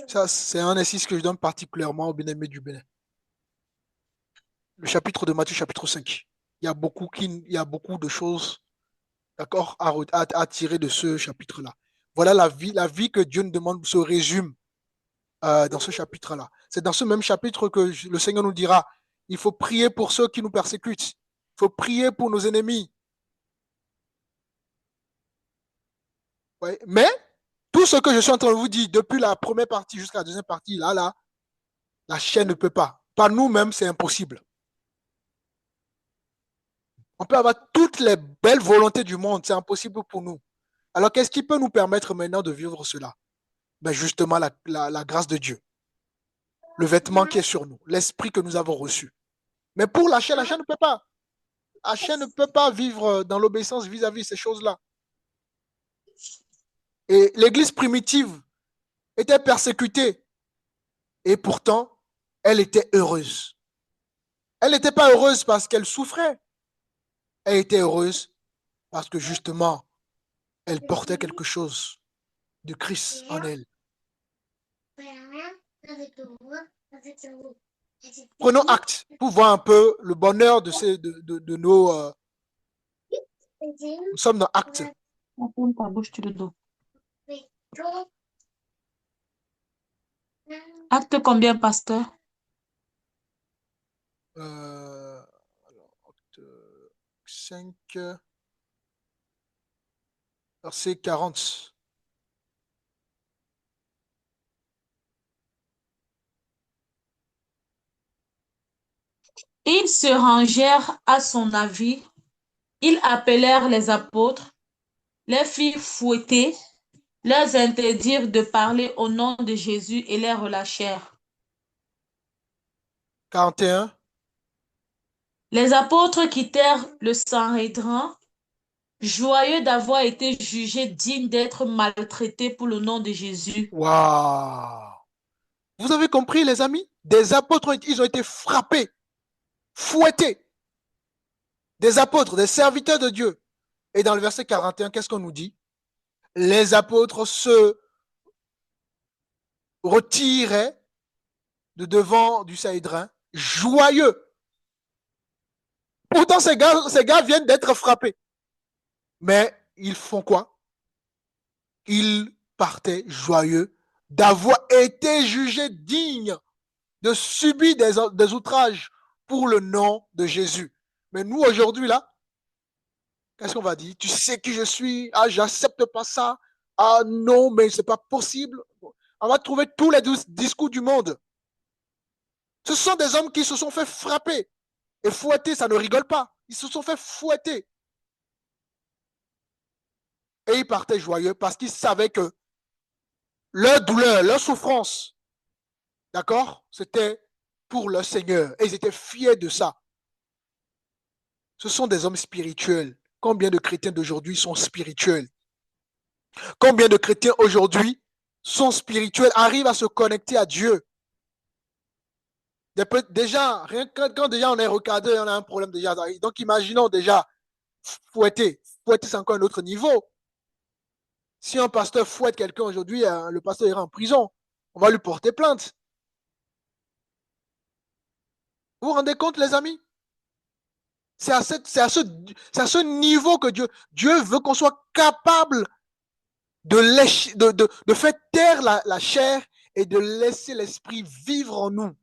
Ça, c'est un exercice que je donne particulièrement au bien-aimé du Bénin. Le chapitre de Matthieu, chapitre 5. Il y a beaucoup de choses, d'accord, à tirer de ce chapitre-là. Voilà la vie que Dieu nous demande se résume dans ce chapitre-là. C'est dans ce même chapitre que le Seigneur nous dira, il faut prier pour ceux qui nous persécutent. Il faut prier pour nos ennemis. Ouais. Mais tout ce que je suis en train de vous dire, depuis la première partie jusqu'à la deuxième partie, là, la chaîne ne peut pas. Par nous-mêmes, c'est impossible. On peut avoir toutes les belles volontés du monde, c'est impossible pour nous. Alors, qu'est-ce qui peut nous permettre maintenant de vivre cela? Ben justement, la grâce de Dieu, le vêtement qui est sur nous, l'esprit que nous avons reçu. Mais pour la chaîne ne peut pas. La chaîne ne peut pas vivre dans l'obéissance vis-à-vis de ces choses-là. Et l'église primitive était persécutée. Et pourtant, elle était heureuse. Elle n'était pas heureuse parce qu'elle souffrait. Elle était heureuse parce que justement, elle portait quelque chose de Christ en elle. Prenons acte pour voir un peu le bonheur de nos... nous sommes dans acte. Acte combien, pasteur? Alors, acte 5, verset 40. Ils se rangèrent à son avis. Ils appelèrent les apôtres, les firent fouetter, leur interdirent de parler au nom de Jésus et les relâchèrent. 41. Les apôtres quittèrent le Sanhédrin, joyeux d'avoir été jugés dignes d'être maltraités pour le nom de Jésus. Waouh! Vous avez compris, les amis? Des apôtres, ils ont été frappés, fouettés. Des apôtres, des serviteurs de Dieu. Et dans le verset 41, qu'est-ce qu'on nous dit? Les apôtres se retiraient de devant du Sanhédrin, joyeux. Pourtant, ces gars viennent d'être frappés. Mais ils font quoi? Ils partaient joyeux d'avoir été jugés dignes de subir des outrages pour le nom de Jésus. Mais nous, aujourd'hui, là, qu'est-ce qu'on va dire? Tu sais qui je suis? Ah, j'accepte pas ça. Ah non, mais c'est pas possible. On va trouver tous les discours du monde. Ce sont des hommes qui se sont fait frapper. Et fouetter, ça ne rigole pas. Ils se sont fait fouetter. Et ils partaient joyeux parce qu'ils savaient que leur douleur, leur souffrance, d'accord, c'était pour le Seigneur. Et ils étaient fiers de ça. Ce sont des hommes spirituels. Combien de chrétiens d'aujourd'hui sont spirituels? Combien de chrétiens aujourd'hui sont spirituels, arrivent à se connecter à Dieu? Déjà, rien que quand déjà on est recadré, on a un problème déjà. Donc imaginons déjà fouetter. Fouetter, c'est encore un autre niveau. Si un pasteur fouette quelqu'un aujourd'hui, le pasteur ira en prison. On va lui porter plainte. Vous vous rendez compte, les amis? C'est à ce niveau que Dieu veut qu'on soit capable de faire taire la chair et de laisser l'esprit vivre en nous.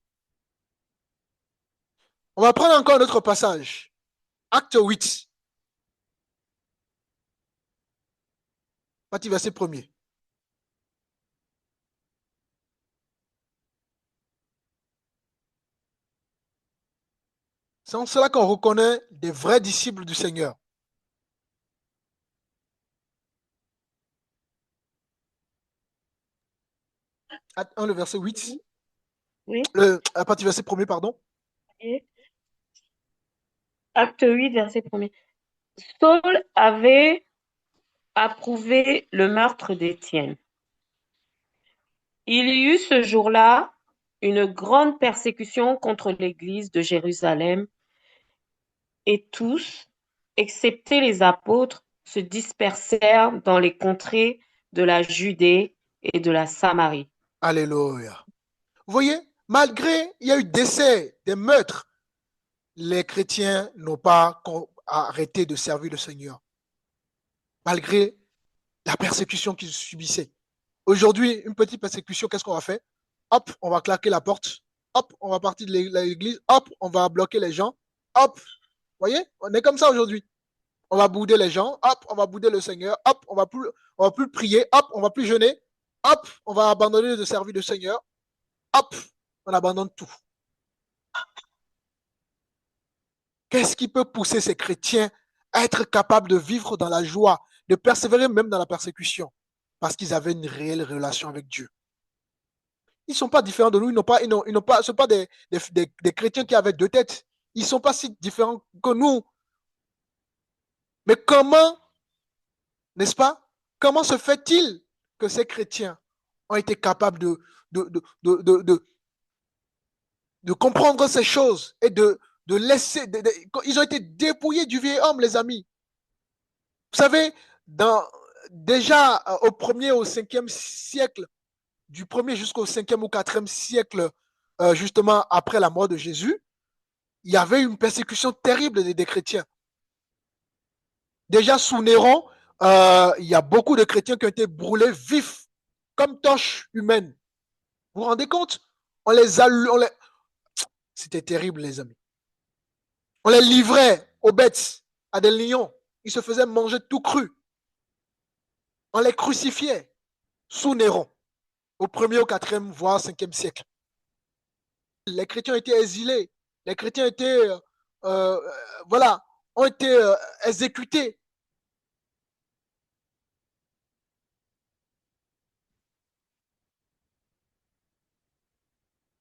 On va prendre encore un autre passage. Acte 8. Partie verset 1er. C'est en cela qu'on reconnaît des vrais disciples du Seigneur. Acte 1, le verset 8. Oui. À partir du verset 1er, pardon. Et Acte 8, verset 1er. Saul avait approuvé le meurtre d'Étienne. Il y eut ce jour-là une grande persécution contre l'église de Jérusalem et tous, excepté les apôtres, se dispersèrent dans les contrées de la Judée et de la Samarie. Alléluia. Vous voyez, malgré il y a eu décès, des meurtres, les chrétiens n'ont pas arrêté de servir le Seigneur. Malgré la persécution qu'ils subissaient. Aujourd'hui, une petite persécution, qu'est-ce qu'on va faire? Hop, on va claquer la porte. Hop, on va partir de l'église. Hop, on va bloquer les gens. Hop, vous voyez, on est comme ça aujourd'hui. On va bouder les gens. Hop, on va bouder le Seigneur. Hop, on va plus prier. Hop, on va plus jeûner. Hop, on va abandonner de servir le Seigneur. Hop, on abandonne tout. Qu'est-ce qui peut pousser ces chrétiens à être capables de vivre dans la joie, de persévérer même dans la persécution? Parce qu'ils avaient une réelle relation avec Dieu. Ils ne sont pas différents de nous. Ce ne sont pas des chrétiens qui avaient deux têtes. Ils ne sont pas si différents que nous. Mais comment, n'est-ce pas, comment se fait-il que ces chrétiens ont été capables de comprendre ces choses et de laisser... ils ont été dépouillés du vieil homme, les amis. Vous savez, déjà au 1er au 5e siècle, du 1er jusqu'au 5e ou 4e siècle, justement après la mort de Jésus, il y avait une persécution terrible des chrétiens. Déjà sous Néron, il y a beaucoup de chrétiens qui ont été brûlés vifs, comme torches humaines. Vous vous rendez compte? On les a... C'était terrible, les amis. On les livrait aux bêtes, à des lions. Ils se faisaient manger tout cru. On les crucifiait sous Néron, au 1er, au 4e, voire 5e siècle. Les chrétiens étaient exilés. Les chrétiens étaient, voilà, ont été exécutés.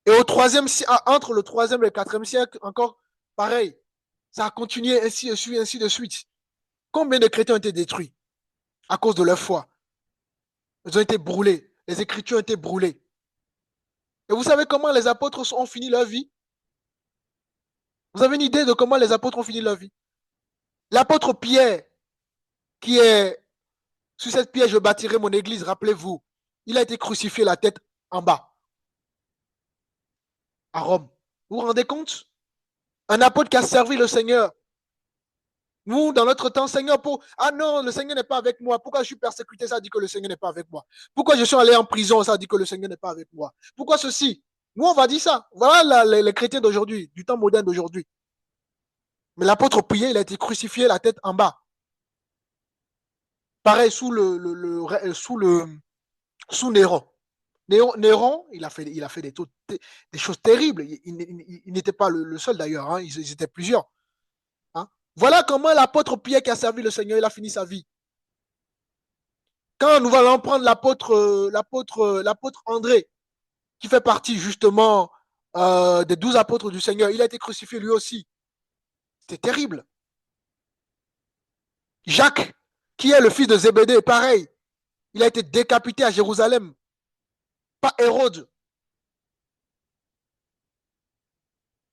Et au 3e, entre le 3e et le 4e siècle, encore pareil. Ça a continué ainsi de suite, ainsi de suite. Combien de chrétiens ont été détruits à cause de leur foi? Ils ont été brûlés. Les Écritures ont été brûlées. Et vous savez comment les apôtres ont fini leur vie? Vous avez une idée de comment les apôtres ont fini leur vie? L'apôtre Pierre, qui est sur cette pierre, je bâtirai mon église, rappelez-vous, il a été crucifié la tête en bas à Rome. Vous vous rendez compte? Un apôtre qui a servi le Seigneur. Nous, dans notre temps, Seigneur, ah non, le Seigneur n'est pas avec moi. Pourquoi je suis persécuté? Ça dit que le Seigneur n'est pas avec moi. Pourquoi je suis allé en prison? Ça dit que le Seigneur n'est pas avec moi. Pourquoi ceci? Nous, on va dire ça. Voilà les chrétiens d'aujourd'hui, du temps moderne d'aujourd'hui. Mais l'apôtre Pierre, il a été crucifié la tête en bas. Pareil, sous Néron. Néron, il a fait des choses terribles. Il n'était pas le seul d'ailleurs. Hein. Ils étaient plusieurs. Hein. Voilà comment l'apôtre Pierre qui a servi le Seigneur, il a fini sa vie. Quand nous allons prendre l'apôtre André, qui fait partie justement des 12 apôtres du Seigneur, il a été crucifié lui aussi. C'était terrible. Jacques, qui est le fils de Zébédée, pareil. Il a été décapité à Jérusalem par Hérode.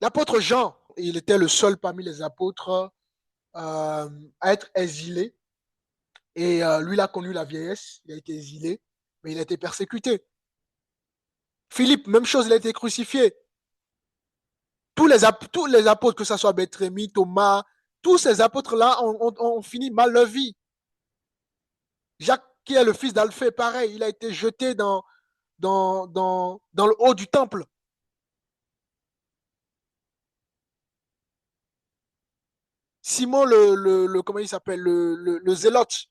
L'apôtre Jean, il était le seul parmi les apôtres à être exilé. Et lui, il a connu la vieillesse, il a été exilé, mais il a été persécuté. Philippe, même chose, il a été crucifié. Tous les apôtres, que ce soit Bétrémy, Thomas, tous ces apôtres-là ont fini mal leur vie. Jacques, qui est le fils d'Alphée, pareil, il a été jeté dans le haut du temple. Simon, comment il s'appelle, le zélote,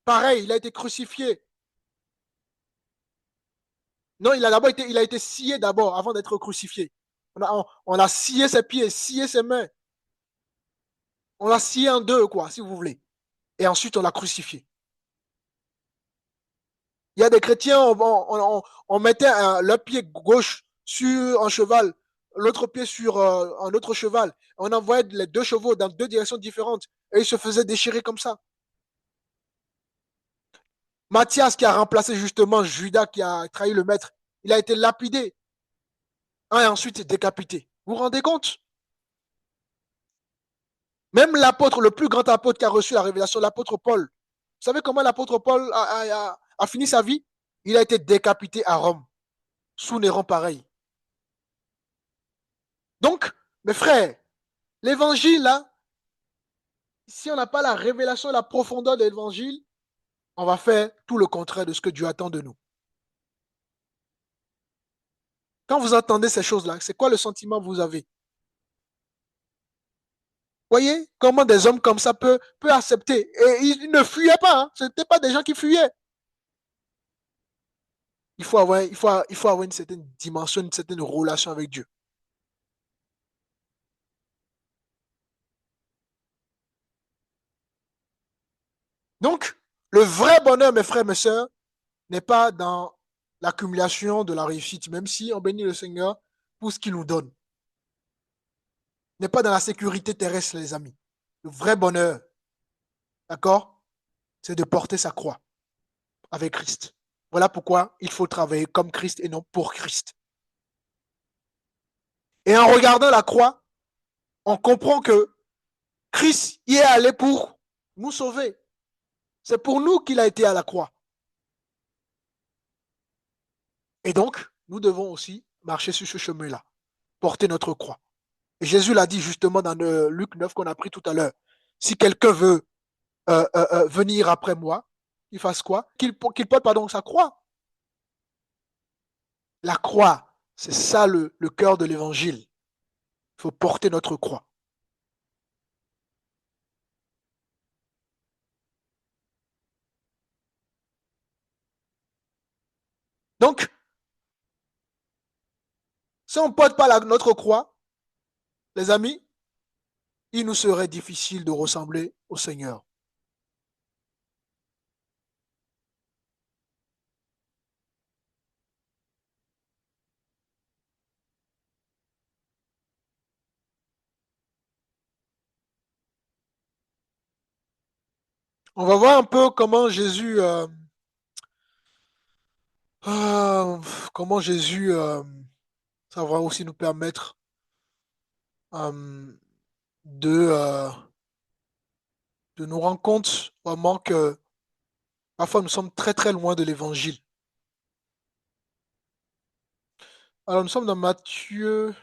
pareil, il a été crucifié. Non, il a été scié d'abord avant d'être crucifié. On a scié ses pieds, scié ses mains. On l'a scié en deux, quoi, si vous voulez. Et ensuite, on l'a crucifié. Il y a des chrétiens, on mettait leur pied gauche sur un cheval, l'autre pied sur un autre cheval. On envoyait les deux chevaux dans deux directions différentes et ils se faisaient déchirer comme ça. Matthias, qui a remplacé justement Judas, qui a trahi le maître, il a été lapidé et ensuite décapité. Vous vous rendez compte? Même l'apôtre, le plus grand apôtre qui a reçu la révélation, l'apôtre Paul. Vous savez comment l'apôtre Paul a fini sa vie? Il a été décapité à Rome, sous Néron pareil. Donc, mes frères, l'évangile, là, si on n'a pas la révélation, la profondeur de l'évangile, on va faire tout le contraire de ce que Dieu attend de nous. Quand vous entendez ces choses-là, c'est quoi le sentiment que vous avez? Voyez comment des hommes comme ça peuvent accepter. Et ils ne fuyaient pas. Hein. Ce n'étaient pas des gens qui fuyaient. Il faut avoir une certaine dimension, une certaine relation avec Dieu. Donc, le vrai bonheur, mes frères, mes sœurs, n'est pas dans l'accumulation de la réussite, même si on bénit le Seigneur pour ce qu'il nous donne. N'est pas dans la sécurité terrestre, les amis. Le vrai bonheur, d'accord, c'est de porter sa croix avec Christ. Voilà pourquoi il faut travailler comme Christ et non pour Christ. Et en regardant la croix, on comprend que Christ y est allé pour nous sauver. C'est pour nous qu'il a été à la croix. Et donc, nous devons aussi marcher sur ce chemin-là, porter notre croix. Et Jésus l'a dit justement dans Luc 9 qu'on a pris tout à l'heure. Si quelqu'un veut venir après moi, il fasse quoi? Qu'il porte pardon sa croix. La croix, c'est ça le cœur de l'évangile. Il faut porter notre croix. Donc, si on ne porte pas notre croix, les amis, il nous serait difficile de ressembler au Seigneur. On va voir un peu euh, comment Jésus, ça va aussi nous permettre euh, de, euh, de nous rendre compte vraiment que parfois nous sommes très très loin de l'évangile. Alors nous sommes dans Matthieu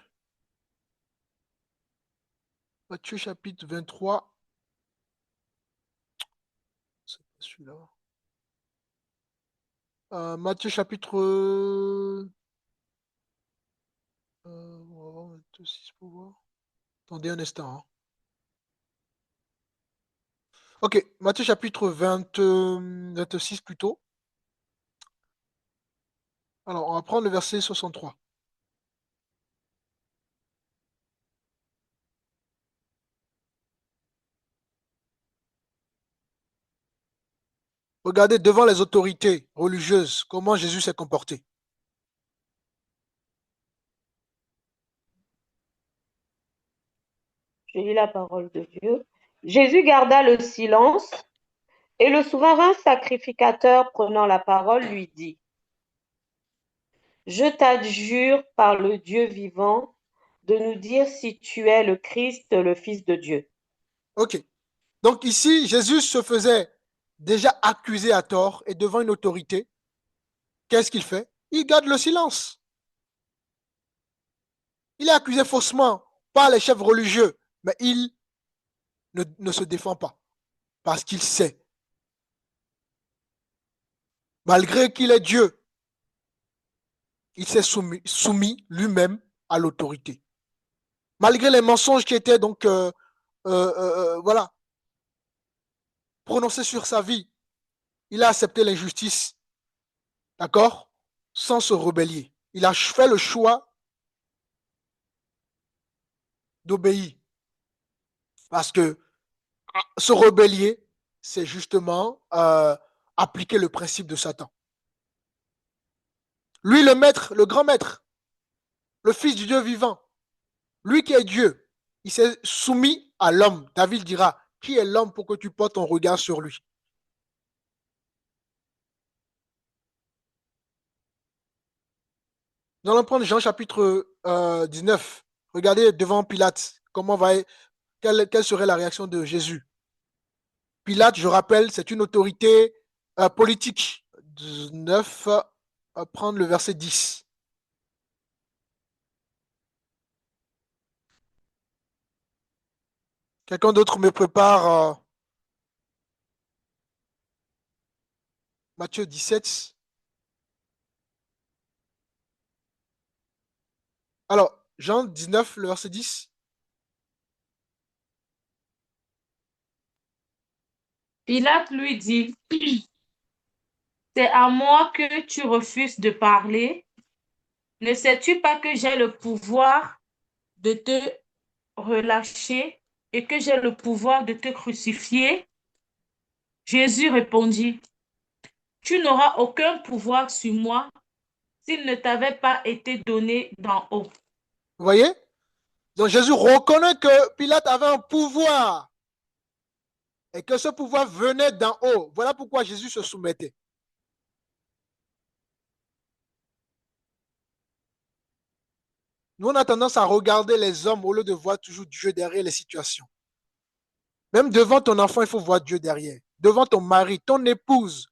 chapitre 23. C'est pas celui-là. Matthieu chapitre on va voir 26 pour voir. Attendez un instant, hein. Ok, Matthieu chapitre 26 plutôt. Alors, on va prendre le verset 63. Regardez devant les autorités religieuses comment Jésus s'est comporté. Je lis la parole de Dieu. Jésus garda le silence et le souverain sacrificateur prenant la parole lui dit, je t'adjure par le Dieu vivant de nous dire si tu es le Christ, le Fils de Dieu. Ok. Donc ici, Jésus se faisait déjà accuser à tort et devant une autorité. Qu'est-ce qu'il fait? Il garde le silence. Il est accusé faussement par les chefs religieux, mais il ne se défend pas parce qu'il sait, malgré qu'il est Dieu, il s'est soumis lui-même à l'autorité. Malgré les mensonges qui étaient donc voilà, prononcés sur sa vie, il a accepté l'injustice, d'accord, sans se rebeller. Il a fait le choix d'obéir parce que se rebeller, c'est justement appliquer le principe de Satan. Lui, le maître, le grand maître, le fils du Dieu vivant, lui qui est Dieu, il s'est soumis à l'homme. David dira, qui est l'homme pour que tu portes ton regard sur lui? Nous allons prendre Jean chapitre 19. Regardez devant Pilate, quelle serait la réaction de Jésus? Pilate, je rappelle, c'est une autorité politique. 19, à prendre le verset 10. Quelqu'un d'autre me prépare Matthieu 17. Alors, Jean 19, le verset 10. Pilate lui dit, c'est à moi que tu refuses de parler. Ne sais-tu pas que j'ai le pouvoir de te relâcher et que j'ai le pouvoir de te crucifier? Jésus répondit, tu n'auras aucun pouvoir sur moi s'il ne t'avait pas été donné d'en haut. Vous voyez? Donc Jésus reconnaît que Pilate avait un pouvoir et que ce pouvoir venait d'en haut. Voilà pourquoi Jésus se soumettait. Nous, on a tendance à regarder les hommes au lieu de voir toujours Dieu derrière les situations. Même devant ton enfant, il faut voir Dieu derrière. Devant ton mari, ton épouse,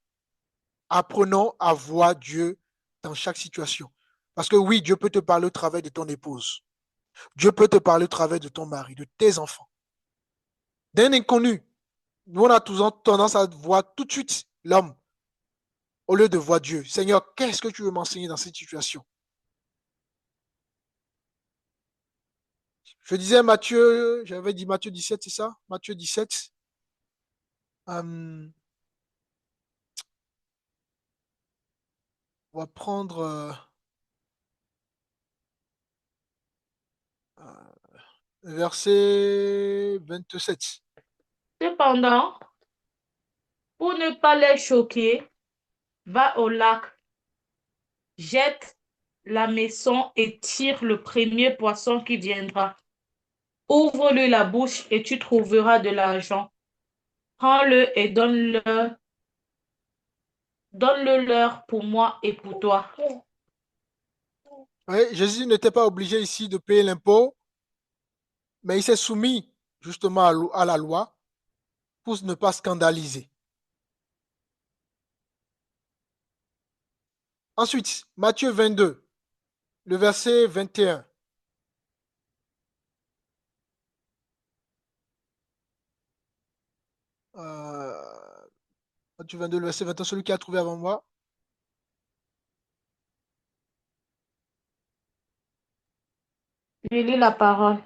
apprenons à voir Dieu dans chaque situation. Parce que oui, Dieu peut te parler au travers de ton épouse. Dieu peut te parler au travers de ton mari, de tes enfants. D'un inconnu, nous, on a toujours tendance à voir tout de suite l'homme au lieu de voir Dieu. Seigneur, qu'est-ce que tu veux m'enseigner dans cette situation? Je disais Matthieu, j'avais dit Matthieu 17, c'est ça? Matthieu 17. On va prendre verset 27. Cependant, pour ne pas les choquer, va au lac, jette la maison et tire le premier poisson qui viendra. Ouvre-lui la bouche et tu trouveras de l'argent. Prends-le et donne-le leur pour moi et pour toi. Oui, Jésus n'était pas obligé ici de payer l'impôt, mais il s'est soumis justement à la loi pour ne pas scandaliser. Ensuite, Matthieu 22, le verset 21. Matthieu 22, le verset 21, celui qui a trouvé avant moi. Je lis la parole.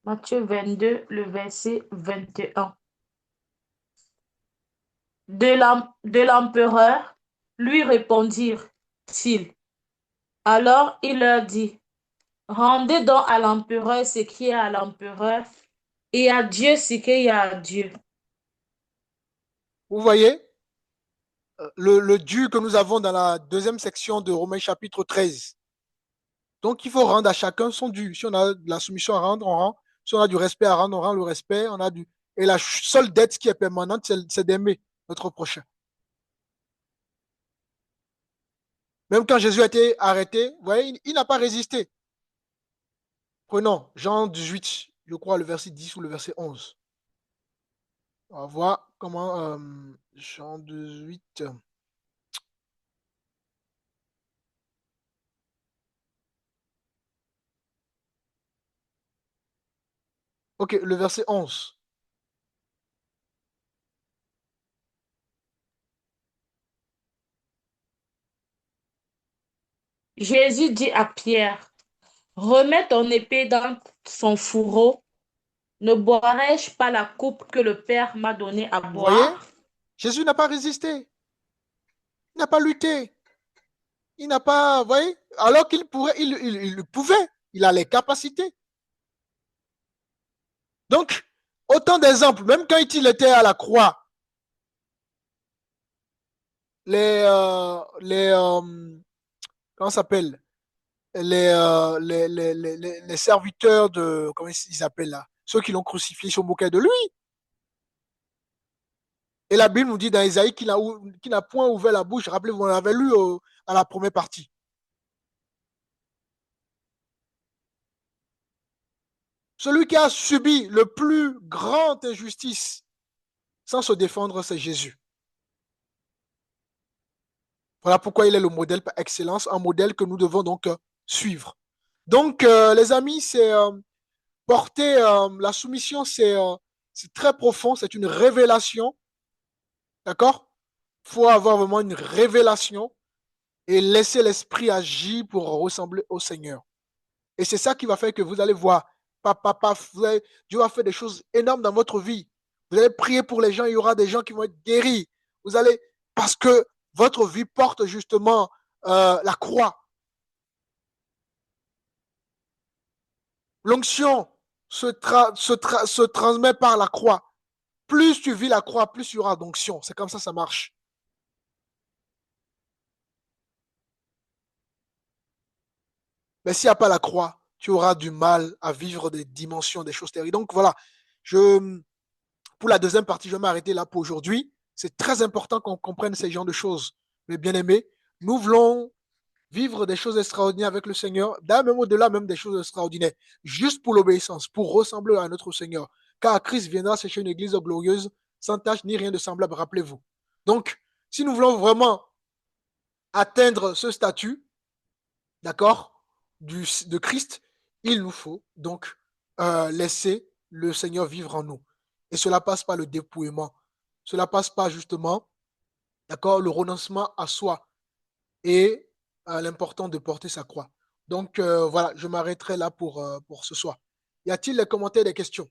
Matthieu 22, le verset 21. De l'empereur, lui répondirent-ils. Alors il leur dit, rendez donc à l'empereur ce qui est à l'empereur, et à Dieu ce qui est à Dieu. Vous voyez, le dû que nous avons dans la deuxième section de Romains chapitre 13. Donc, il faut rendre à chacun son dû. Si on a de la soumission à rendre, on rend. Si on a du respect à rendre, on rend le respect. Et la seule dette qui est permanente, c'est d'aimer notre prochain. Même quand Jésus a été arrêté, vous voyez, il n'a pas résisté. Prenons Jean 18, je crois, le verset 10 ou le verset 11. On va voir comment Jean 18. Ok, le verset 11. Jésus dit à Pierre, remets ton épée dans son fourreau. Ne boirai-je pas la coupe que le Père m'a donnée à Vous voyez, boire? Jésus n'a pas résisté. Il n'a pas lutté. Il n'a pas, vous voyez, alors qu'il pourrait, il pouvait, il a les capacités. Donc, autant d'exemples, même quand il était à la croix, comment ça s'appelle, les serviteurs de, comment ils appellent là, ceux qui l'ont crucifié, ils se moquaient de lui. Et la Bible nous dit dans Isaïe qu'il n'a point ouvert la bouche. Rappelez-vous, on l'avait lu à la première partie. Celui qui a subi le plus grand injustice sans se défendre, c'est Jésus. Voilà pourquoi il est le modèle par excellence, un modèle que nous devons donc suivre. Donc, les amis, c'est porter la soumission, c'est très profond, c'est une révélation. D'accord? Il faut avoir vraiment une révélation et laisser l'esprit agir pour ressembler au Seigneur. Et c'est ça qui va faire que vous allez voir, Dieu va faire des choses énormes dans votre vie. Vous allez prier pour les gens, il y aura des gens qui vont être guéris. Vous allez, parce que votre vie porte justement la croix. L'onction se transmet par la croix. Plus tu vis la croix, plus il y aura d'onction. C'est comme ça marche. Mais s'il n'y a pas la croix, tu auras du mal à vivre des dimensions, des choses terribles. Donc voilà, pour la deuxième partie, je vais m'arrêter là pour aujourd'hui. C'est très important qu'on comprenne ces genres de choses. Mais bien aimés, nous voulons vivre des choses extraordinaires avec le Seigneur, même au-delà même des choses extraordinaires, juste pour l'obéissance, pour ressembler à notre Seigneur. Car Christ viendra chercher une église glorieuse, sans tâche ni rien de semblable, rappelez-vous. Donc, si nous voulons vraiment atteindre ce statut, d'accord, de Christ, il nous faut donc laisser le Seigneur vivre en nous. Et cela passe par le dépouillement. Cela passe par justement, d'accord, le renoncement à soi et à l'important de porter sa croix. Donc, voilà, je m'arrêterai là pour ce soir. Y a-t-il des commentaires, des questions?